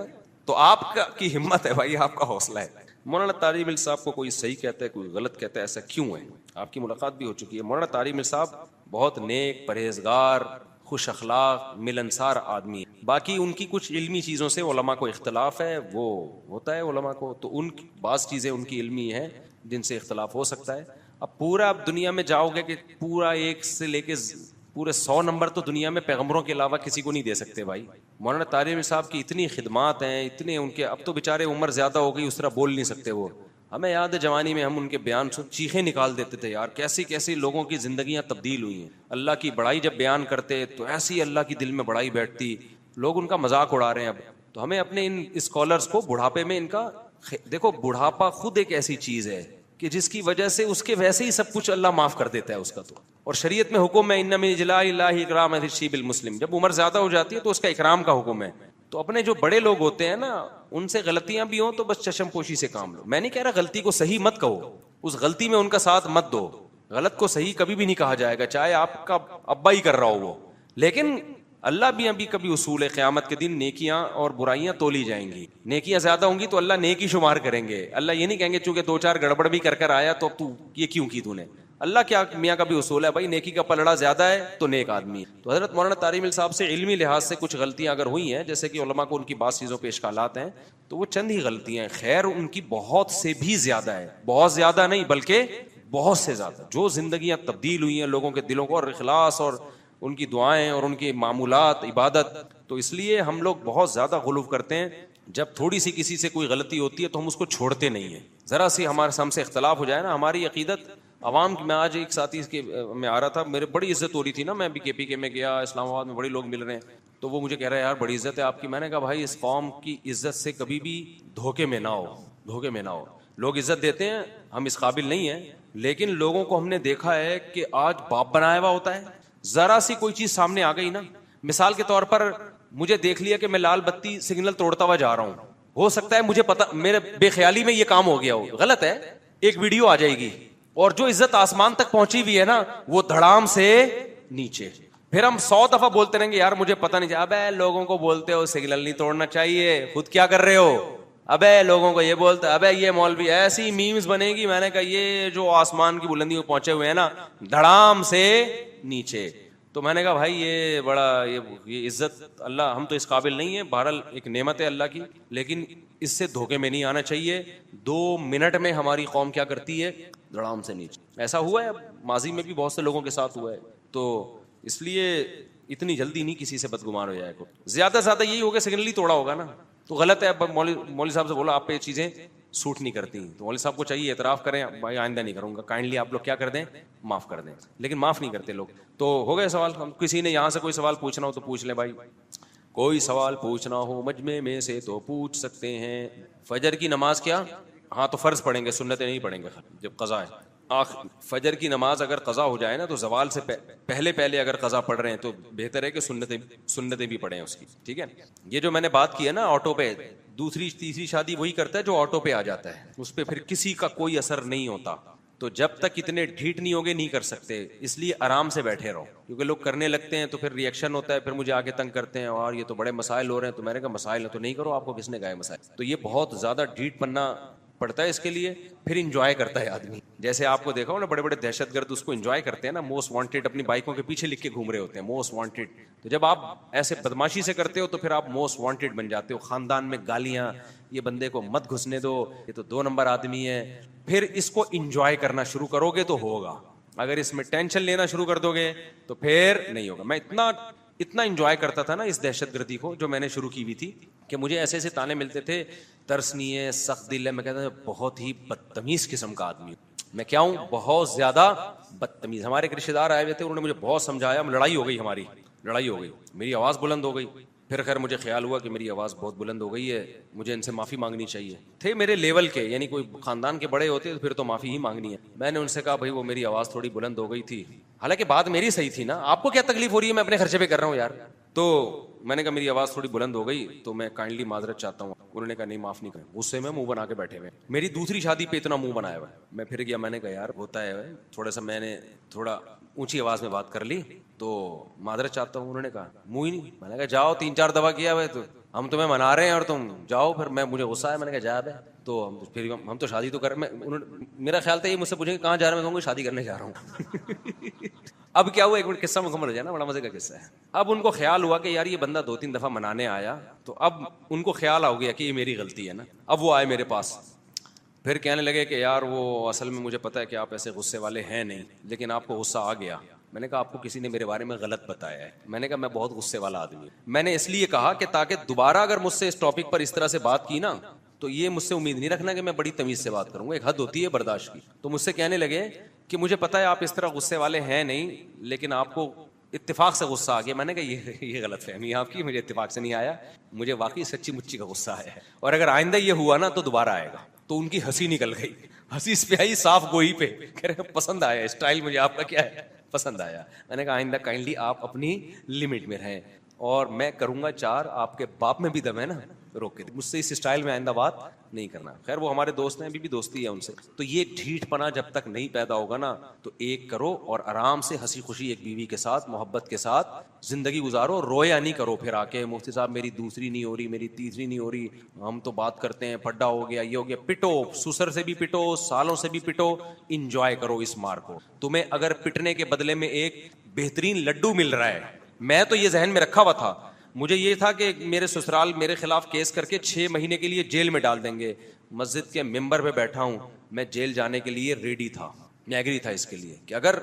تو آپ کی ہمت ہے بھائی, آپ کا حوصلہ ہے. مولانا طارق مل صاحب کو کوئی صحیح کہتا ہے کوئی غلط کہتا ہے, ایسا کیوں ہے؟ آپ کی ملاقات بھی ہو چکی ہے. مولانا طارق مل صاحب بہت نیک, پرہیزگار, خوش اخلاق, ملنسار آدمی ہے. باقی ان کی کچھ علمی چیزوں سے علماء کو اختلاف ہے, وہ ہوتا ہے علماء کو, تو ان بعض چیزیں ان کی علمی ہیں جن سے اختلاف ہو سکتا ہے. اب پورا دنیا میں جاؤ گے کہ پورا 1 سے لے کے پورے 100 نمبر تو دنیا میں پیغمبروں کے علاوہ کسی کو نہیں دے سکتے بھائی. مولانا طارق صاحب کی اتنی خدمات ہیں, اتنے ان کے, اب تو بیچارے عمر زیادہ ہو گئی, اس طرح بول نہیں سکتے وہ. ہمیں یاد ہے جوانی میں ہم ان کے بیان سن چیخیں نکال دیتے تھے یار, کیسی کیسی لوگوں کی زندگیاں تبدیل ہوئی ہیں. اللہ کی بڑائی جب بیان کرتے تو ایسی اللہ کی دل میں بڑائی بیٹھتی, لوگ ان کا مذاق اڑا رہے ہیں اب. تو ہمیں اپنے ان اسکالرز کو بڑھاپے میں ان کا دیکھو, بڑھاپا خود ایک ایسی چیز ہے کہ جس کی وجہ سے اس کے ویسے ہی سب کچھ اللہ معاف کر دیتا ہے اس کا. تو اور شریعت میں حکم ہے ان من اجلاء اللہ اکرام الشیب المسلم, جب عمر زیادہ ہو جاتی ہے تو اس کا اکرام کا حکم ہے. تو اپنے جو بڑے لوگ ہوتے ہیں نا, ان سے غلطیاں بھی ہوں تو بس چشم پوشی سے کام لو. میں نہیں کہہ رہا غلطی کو صحیح مت کہو, اس غلطی میں ان کا ساتھ مت دو. غلط کو صحیح کبھی بھی نہیں کہا جائے گا, چاہے آپ کا ابا ہی کر رہا ہو وہ. لیکن اللہ بھی ابھی کبھی اصول ہے, قیامت کے دن نیکیاں اور برائیاں تولی جائیں گی. نیکیاں زیادہ ہوں گی تو اللہ نیکی شمار کریں گے. اللہ یہ نہیں کہیں گے چونکہ 2-4 گڑبڑ بھی کر آیا تو اب تو یہ کیوں کی تو نے. اللہ کیا میاں کا بھی اصول ہے بھائی, نیکی کا پلڑا زیادہ ہے تو نیک آدمی. تو حضرت مولانا طارق مل صاحب سے علمی لحاظ سے کچھ غلطیاں اگر ہوئی ہیں, جیسے کہ علماء کو ان کی بعض چیزوں پہ اشکالات ہیں, تو وہ چند ہی غلطیاں ہیں. خیر ان کی بہت سے بھی زیادہ ہے, بہت زیادہ نہیں بلکہ بہت سے زیادہ. جو زندگیاں تبدیل ہوئی ہیں لوگوں کے دلوں کو, اور اخلاص اور ان کی دعائیں اور ان کی معمولات, عبادت. تو اس لیے ہم لوگ بہت زیادہ غلو کرتے ہیں. جب تھوڑی سی کسی سے کوئی غلطی ہوتی ہے تو ہم اس کو چھوڑتے نہیں ہیں. ذرا سی ہم سے اختلاف ہو جائے نا, ہماری عقیدت عوام کی. میں آج ایک ساتھی کے میں آ رہا تھا, میرے بڑی عزت ہو رہی تھی نا, میں بھی KPK میں گیا, اسلام آباد میں بڑے لوگ مل رہے ہیں, تو وہ مجھے کہہ رہا ہے یار بڑی عزت ہے آپ کی. میں نے کہا بھائی اس قوم کی عزت سے کبھی بھی دھوکے میں نہ ہو, دھوکے میں نہ ہو. لوگ عزت دیتے ہیں, ہم اس قابل نہیں ہیں, لیکن لوگوں کو ہم نے دیکھا ہے کہ آج باپ بنایا ہوا ہوتا ہے. ذرا سی کوئی چیز سامنے آ گئی نا, مثال کے طور پر مجھے دیکھ لیا کہ میں لال بتی سگنل توڑتا ہوا جا رہا ہوں, ہو سکتا ہے مجھے پتا, میرے بے خیالی میں یہ کام ہو گیا ہو, غلط ہے, ایک ویڈیو آ جائے گی اور جو عزت آسمان تک پہنچی ہوئی ہے نا وہ دھڑام سے نیچے. پھر ہم 100 دفعہ بولتے رہیں گے یار مجھے پتا نہیں. ابے لوگوں کو بولتے ہو سگنل نہیں توڑنا چاہیے, خود کیا کر رہے ہو؟ ابے لوگوں کو یہ بولتے, ابے یہ مولوی, ایسی میمز بنے گی. میں نے کہا یہ جو آسمان کی بلندیوں پہنچے ہوئے ہیں نا دھڑام سے نیچے. تو میں نے کہا بھائی یہ بڑا یہ عزت اللہ, ہم تو اس قابل نہیں ہیں. بہرحال ایک نعمت ہے اللہ کی, لیکن اس سے دھوکے میں نہیں آنا چاہیے. 2 منٹ میں ہماری قوم کیا کرتی ہے, دھڑام سے نیچے. ایسا ہوا ہے ماضی میں بھی بہت سے لوگوں کے ساتھ ہوا ہے. تو اس لیے اتنی جلدی نہیں کسی سے بدگمان ہو جائے گا. زیادہ سے زیادہ یہی ہوگا سگنل ہی توڑا ہوگا نا, تو غلط ہے. مولوی صاحب سے بولا آپ پہ یہ چیزیں سوٹ نہیں کرتی, تو مولوی صاحب کو چاہیے اعتراف کریں, بھائی آئندہ نہیں کروں گا, کائنڈلی آپ لوگ کیا کر دیں, معاف کر دیں. لیکن معاف نہیں کرتے لوگ. تو ہو گئے سوال. کسی نے یہاں سے کوئی سوال پوچھنا ہو تو پوچھ لیں بھائی, کوئی سوال پوچھنا ہو مجمع میں سے تو پوچھ سکتے ہیں. فجر کی نماز کیا, ہاں تو فرض پڑھیں گے, سنتیں نہیں پڑھیں گے جب قضا ہے. فجر کی نماز اگر قضا ہو جائے نا تو زوال سے پہلے اگر قضا پڑھ رہے ہیں تو بہتر ہے کہ سنتیں بھی پڑھیں اس کی. ٹھیک ہے, یہ جو میں نے بات کی ہے نا آٹو پہ, دوسری تیسری شادی وہی کرتا ہے جو آٹو پہ آ جاتا ہے, اس پہ پھر کسی کا کوئی اثر نہیں ہوتا. تو جب تک اتنے ڈھیٹ نہیں ہوگے نہیں کر سکتے, اس لیے آرام سے بیٹھے رہو, کیونکہ لوگ کرنے لگتے ہیں تو پھر ریئیکشن ہوتا ہے, پھر مجھے آگے تنگ کرتے ہیں اور یہ تو بڑے مسائل ہو رہے ہیں. تو میں نے کہا مسائل تو نہیں کرو, آپ کو کس نے کہا ہے مسائل. تو یہ بہت زیادہ ڈھیٹ پننا پڑتا ہے اس کے لیے, پھر انجوائے کرتا ہے آدمی. جیسے آپ کو دیکھا ہو نا بڑے بڑے دہشت گرد اس کو انجوائے کرتے ہیں نا, موسٹ وانٹیڈ اپنی بائکوں کے پیچھے لکھ کے گھوم رہے ہوتے ہیں موسٹ وانٹیڈ. تو جب آپ ایسے بدماشی سے کرتے ہو تو پھر آپ موسٹ وانٹیڈ بن جاتے ہو. خاندان میں گالیاں, یہ بندے کو مت گھسنے دو, یہ تو 2 نمبر آدمی ہے. پھر اس کو انجوائے کرنا شروع کرو گے تو ہوگا. اگر اس میں ٹینشن لینا شروع کر دو گے تو پھر نہیں ہوگا. میں اتنا انجوائے کرتا تھا نا اس دہشت گردی کو جو میں نے شروع کی ہوئی تھی, کہ مجھے ایسے ایسے تانے ملتے تھے, ترس نہیں ہے, سخت دل ہے. میں کہتا تھا بہت ہی بدتمیز قسم کا آدمی ہوں میں. کیا ہوں؟ بہت زیادہ بدتمیز. ہمارے ایک رشتے دار آئے ہوئے تھے, انہوں نے مجھے بہت سمجھایا, لڑائی ہو گئی, ہماری لڑائی ہو گئی, میری آواز بلند ہو گئی. پھر خیر مجھے خیال ہوا کہ میری آواز بہت بلند ہو گئی ہے, مجھے ان سے معافی مانگنی چاہیے. تھے میرے لیول کے, یعنی کوئی خاندان کے بڑے ہوتے تو پھر تو معافی ہی مانگنی ہے. میں نے ان سے کہا بھائی وہ میری آواز تھوڑی بلند ہو گئی تھی, حالانکہ بات میری صحیح تھی نا, آپ کو کیا تکلیف ہو رہی ہے, میں اپنے خرچے پہ کر رہا ہوں یار. تو میں نے کہا میری آواز تھوڑی بلند ہو گئی تو میں کائنڈلی معذرت چاہتا ہوں. انہوں نے کہا نہیں معاف نہیں کریں. غصے میں منہ بنا کے بیٹھے ہوئے. میری دوسری شادی پہ اتنا منہ بنایا ہوا ہے. میں پھر گیا, میں نے کہا یار ہوتا ہے تھوڑا سا, میں نے تھوڑا اونچی آواز میں بات کر لی تو معذرت چاہتا ہوں. انہوں نے کہا منہ ہی نہیں. میں نے کہا جاؤ, 3-4 دفعہ کیا ہوا ہے تو ہم تمہیں منا رہے ہیں اور تم جاؤ. پھر مجھے غصہ ہے, میں نے کہا جا بے, تو پھر ہم تو شادی تو کر. میرا خیال تھا یہ مجھ سے پوچھیں کہ کہاں جا رہا ہے, میں کہوں گا شادی کرنے جا رہا ہوں. اب کیا ہوا, ایک منٹ قصہ مکمل ہو جائے نا, بڑا مزے کا قصہ ہے. اب ان کو خیال ہوا کہ یار یہ بندہ 2-3 دفعہ منانے آیا, تو اب ان کو خیال آ گیا کہ یہ میری غلطی ہے نا. اب وہ آئے میرے پاس, پھر کہنے لگے کہ یار وہ اصل میں مجھے پتا ہے کہ آپ ایسے غصے والے ہیں نہیں, لیکن آپ کو غصہ آ گیا. میں نے کہا آپ کو کسی نے میرے بارے میں غلط بتایا ہے. میں نے کہا میں بہت غصے والا آدمی ہوں. میں نے اس لیے کہا کہ تاکہ دوبارہ اگر مجھ سے اس ٹاپک پر اس طرح سے بات کی نا تو یہ مجھ سے امید نہیں رکھنا کہ میں بڑی تمیز سے بات کروں گا. ایک حد ہوتی ہے برداشت کی. تو مجھ سے کہنے لگے کہ مجھے پتا ہے آپ اس طرح غصے والے ہیں نہیں, لیکن آپ کو اتفاق سے غصہ آ گیا. میں نے کہا یہ غلط فہمی ہے آپ کی, مجھے اتفاق سے نہیں آیا, مجھے واقعی سچی مچی کا غصہ آیا ہے, اور اگر آئندہ یہ ہوا نا تو دوبارہ آئے گا. تو ان کی ہنسی نکل گئی, ہنسی اس پہ آئی صاف گوئی پہ. کہہ رہے پسند آیا اسٹائل, مجھے آپ کا کیا ہے پسند آیا. میں نے کہا آئندہ کائنڈلی آپ اپنی لمٹ میں رہیں, اور میں کروں گا 4, آپ کے باپ میں بھی دم ہے نا, روک کے مجھ سے اس اسٹائل میں آئندہ بات نہیں کرنا. خیر وہ ہمارے دوست ہیں, ابھی بھی دوستی ہے ان سے. تو یہ ڈھیٹ پنا جب تک نہیں پیدا ہوگا نا تو ایک کرو اور آرام سے ہنسی خوشی ایک بیوی کے ساتھ محبت کے ساتھ زندگی گزارو. رویا نہیں کرو پھر آ کے مفتی صاحب میری دوسری نہیں ہو رہی, میری تیسری نہیں ہو رہی, ہم تو بات کرتے ہیں, پھڈا ہو گیا, یہ ہو گیا. پٹو, سسر سے بھی پٹو, سالوں سے بھی پٹو, انجوائے کرو اس مار کو. تمہیں اگر پٹنے کے بدلے میں ایک بہترین لڈو مل رہا ہے, میں تو یہ ذہن میں رکھا ہوا تھا, مجھے یہ تھا کہ میرے سسرال میرے خلاف کیس کر کے 6 مہینے کے لیے جیل میں ڈال دیں گے. مسجد کے ممبر پہ بیٹھا ہوں, میں جیل جانے کے لیے ریڈی تھا. میں ایگری تھا اس کے لیے کہ اگر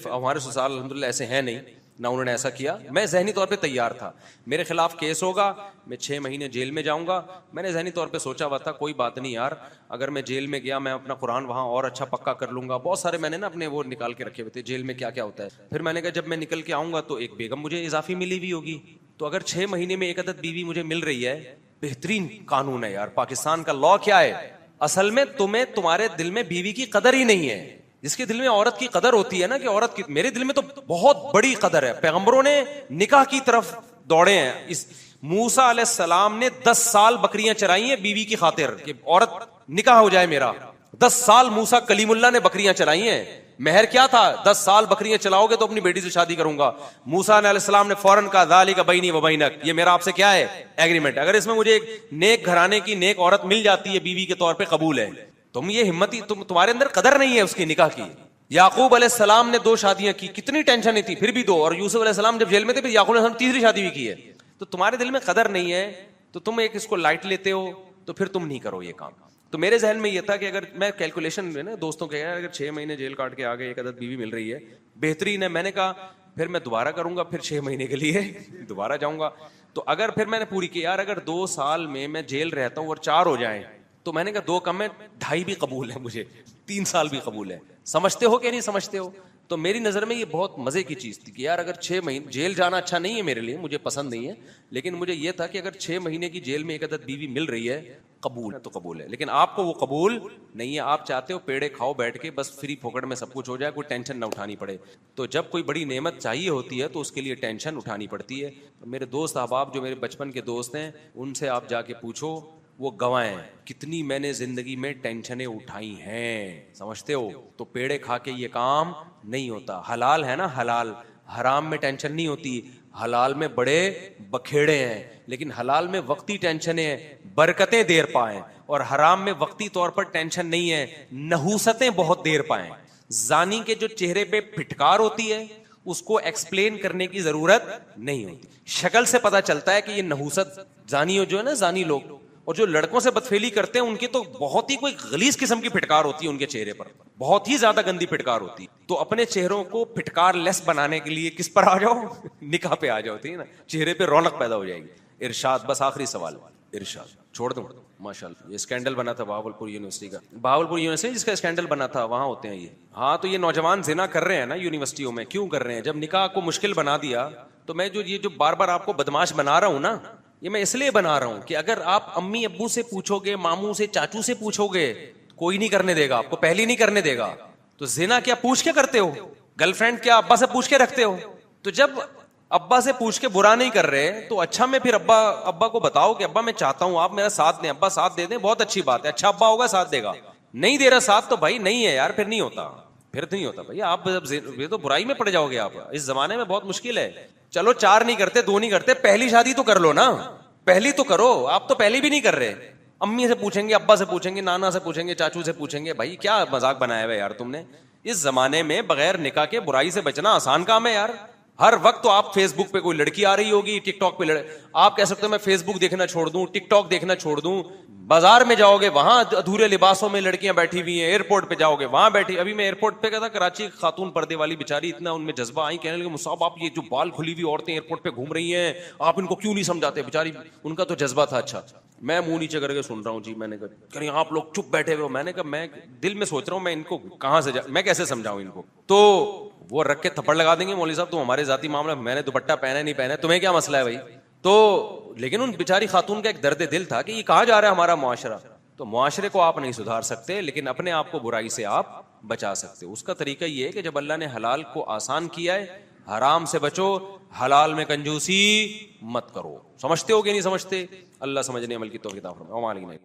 ہمارے سسرال الحمدللہ ایسے ہیں نہیں, نہ انہوں نے ایسا کیا, میں ذہنی طور پہ تیار تھا, میرے خلاف کیس ہوگا, میں 6 مہینے جیل میں جاؤں گا, میں نے ذہنی طور پہ سوچا ہوا تھا کوئی بات نہیں یار, اگر میں جیل میں گیا میں اپنا قرآن وہاں اور اچھا پکا کر لوں گا. بہت سارے میں نے نا اپنے وہ نکال کے رکھے ہوئے تھے جیل میں کیا کیا ہوتا ہے. پھر میں نے کہا جب میں نکل کے آؤں گا تو ایک بیگم مجھے اضافی ملی ہوئی ہوگی, تو اگر 6 مہینے میں 1 عدد بیوی مجھے مل رہی ہے, بہترین قانون ہے یار. پاکستان کا لا کیا ہے, اصل میں تمہارے دل میں بیوی کی قدر ہی نہیں ہے. جس کے دل میں عورت کی قدر ہوتی ہے نا, کہ عورت کی, میرے دل میں تو بہت بڑی قدر ہے. پیغمبروں نے نکاح کی طرف دوڑے ہیں. اس موسیٰ علیہ السلام نے 10 سال بکریاں چرائی ہیں بیوی کی خاطر کہ عورت نکاح ہو جائے میرا. 10 سال موسیٰ کلیم اللہ نے بکریاں چرائی ہیں. مہر کیا تھا, 10 سال بکریاں چلاؤ گے تو اپنی بیٹی سے شادی کروں گا. موسیٰ علیہ السلام نے فوراً کہا ذالک بینی و بینک, یہ میرا آپ سے کیا ہے, ایگریمنٹ. اگر اس میں مجھے ایک نیک گھرانے کی نیک عورت مل جاتی ہے بیوی کے طور پہ, قبول ہے. تم یہ ہمتی, تمہارے اندر قدر نہیں ہے اس کی نکاح کی. یعقوب علیہ السلام نے 2 شادیاں کی, کتنی ٹینشن نہیں تھی, پھر بھی 2. اور یوسف علیہ السلام جب جیل میں تھے پھر یعقوب علیہ السلام 3ری شادی بھی کی ہے. تو تمہارے دل میں قدر نہیں ہے, تو تم ایک اس کو لائٹ لیتے ہو, تو پھر تم نہیں کرو یہ کام. تو میرے ذہن میں یہ تھا کہ اگر میں کیلکولیشن میں نا دوستوں کے, اگر 6 مہینے جیل کاٹ کے آگے 1 عدد بیوی مل رہی ہے, بہترین ہے. میں نے کہا پھر میں دوبارہ کروں گا, پھر 6 مہینے کے لیے دوبارہ جاؤں گا. تو اگر پھر میں نے پوری کی یار, اگر 2 سال میں جیل رہتا ہوں اور 4 ہو جائیں, تو میں نے کہا 2 کم ہے, 2.5 بھی قبول ہے مجھے, 3 سال بھی قبول ہے. سمجھتے ہو کہ نہیں سمجھتے ہو؟ تو میری نظر میں یہ بہت مزے کی چیز تھی کہ یار اگر 6 مہینے جیل جانا اچھا نہیں ہے میرے لیے, مجھے پسند نہیں ہے, لیکن مجھے یہ تھا کہ اگر 6 مہینے کی جیل میں 1 عدد بیوی مل رہی ہے, قبول ہے تو قبول ہے. لیکن آپ کو وہ قبول نہیں ہے, آپ چاہتے ہو پیڑے کھاؤ بیٹھ کے, بس فری پھوکٹ میں سب کچھ ہو جائے, کوئی ٹینشن نہ اٹھانی پڑے. تو جب کوئی بڑی نعمت چاہیے ہوتی ہے تو اس کے لیے ٹینشن اٹھانی پڑتی ہے. میرے دوست احباب جو میرے بچپن کے دوست ہیں, ان سے آپ جا کے پوچھو, وہ گواہیں کتنی میں نے زندگی میں ٹینشنیں اٹھائی ہیں, سمجھتے ہو؟ تو پیڑے کھا کے یہ کام نہیں ہوتا. حلال ہے نا, حلال, حرام میں ٹینشن نہیں ہوتی. حلال میں بڑے بکھیڑے ہیں, لیکن حلال میں وقتی ٹینشنیں ہیں, برکتیں دیر پائیں, اور حرام میں وقتی طور پر ٹینشن نہیں ہے, نحوستیں بہت دیر پائیں. زانی کے جو چہرے پہ پھٹکار ہوتی ہے اس کو ایکسپلین کرنے کی ضرورت نہیں ہوتی, شکل سے پتا چلتا ہے کہ یہ نحوست. زانی جو ہے نا, زانی لوگ, اور جو لڑکوں سے بدفعلی کرتے ہیں ان کی تو بہت ہی کوئی غلیظ قسم کی پھٹکار ہوتی ہے ان کے چہرے پر, بہت ہی زیادہ گندی پھٹکار ہوتی ہے. تو اپنے چہروں کو پھٹکار لیس بنانے کے لیے کس پر آ جاؤ, نکاح پہ آ جاؤ, ٹھیک ہے نا, چہرے پہ رونق پیدا ہو جائے گی. ارشاد, بس آخری سوال, ارشاد چھوڑ دوں. ماشاءاللہ, یہ اسکینڈل بنا تھا بہاولپور یونیورسٹی کا, بہاولپور یونیورسٹی جس کا اسکینڈل بنا تھا وہاں ہوتے ہیں یہ. ہاں, تو یہ نوجوان زنا کر رہے ہیں نا یونیورسٹیوں میں, کیوں کر رہے ہیں؟ جب نکاح کو مشکل بنا دیا, تو میں جو بار بار آپ کو بدماش بنا رہا ہوں نا, یہ میں اس لیے بنا رہا ہوں کہ اگر آپ امی ابو سے پوچھو گے, ماموں سے, چاچو سے پوچھو گے, کوئی نہیں کرنے دے گا آپ کو, پہلی نہیں کرنے دے گا. تو زنا کیا پوچھ کے کرتے ہو؟ گرل فرینڈ کیا ابا سے پوچھ کے رکھتے ہو؟ تو جب ابا سے پوچھ کے برا نہیں کر رہے تو اچھا میں پھر ابا کو بتاؤ کہ ابا میں چاہتا ہوں آپ میرا ساتھ دیں. ابا ساتھ دے دیں, بہت اچھی بات ہے, اچھا ابا ہوگا ساتھ دے گا. نہیں دے رہا ساتھ تو بھائی نہیں ہے یار, پھر نہیں ہوتا, پھر نہیں ہوتا بھائی. آپ یہ تو برائی میں پڑ جاؤ گے آپ, اس زمانے میں بہت مشکل ہے. چلو 4 نہیں کرتے, 2 نہیں کرتے, پہلی شادی تو کر لو نا, پہلی تو کرو. آپ تو پہلی بھی نہیں کر رہے, امی سے پوچھیں گے, ابا سے پوچھیں گے, نانا سے پوچھیں گے, چاچو سے پوچھیں گے. بھائی کیا مذاق بنایا ہوا یار تم نے. اس زمانے میں بغیر نکاح کے برائی سے بچنا آسان کام ہے یار. ہر وقت تو آپ فیس بک پہ کوئی لڑکی آ رہی ہوگی, ٹک ٹاک پہ آپ کہہ سکتے ہو میں فیس بک دیکھنا چھوڑ دوں, ٹک ٹاک دیکھنا چھوڑ دوں. بازار میں جاؤ گے وہاں ادھورے لباسوں میں لڑکیاں بیٹھی ہوئی ہیں, ایئرپورٹ پہ جاؤ گے وہاں بیٹھی. ابھی میں ایئرپورٹ پہ گیا تھا, کراچی, خاتون پردے والی بیچاری, اتنا ان میں جذبہ آئی, کہنے لگے مصعب آپ یہ جو بال کھلی ہوئی عورتیں ایئرپورٹ پہ گھوم رہی ہیں, آپ ان کو کیوں نہیں سمجھاتے؟ بیچاری ان کا تو جذبہ تھا. اچھا, میں منہ نیچے کر کے سن رہا ہوں جی. میں نے کہا کہ آپ لوگ چپ بیٹھے ہوئے ہو. میں نے کہا میں دل میں سوچ رہا ہوں میں ان کو کہاں سے میں کیسے سمجھاؤں ان کو. تو وہ رکھ کے تھپڑ لگا دیں گے, مولوی صاحب تو ہمارے ذاتی معاملہ, میں نے دوپٹہ پہنا نہیں پہنا, تمہیں کیا مسئلہ ہے بھائی. تو لیکن ان بیچاری خاتون کا ایک درد دل تھا کہ یہ کہاں جا رہا ہے ہمارا معاشرہ. تو معاشرے کو آپ نہیں سدھار سکتے, لیکن اپنے آپ کو برائی سے آپ بچا سکتے. اس کا طریقہ یہ ہے کہ جب اللہ نے حلال کو آسان کیا ہے, حرام سے بچو, حلال میں کنجوسی مت کرو. سمجھتے ہو کہ نہیں سمجھتے؟ اللہ سمجھنے عمل کی توفیق عطا فرمائے.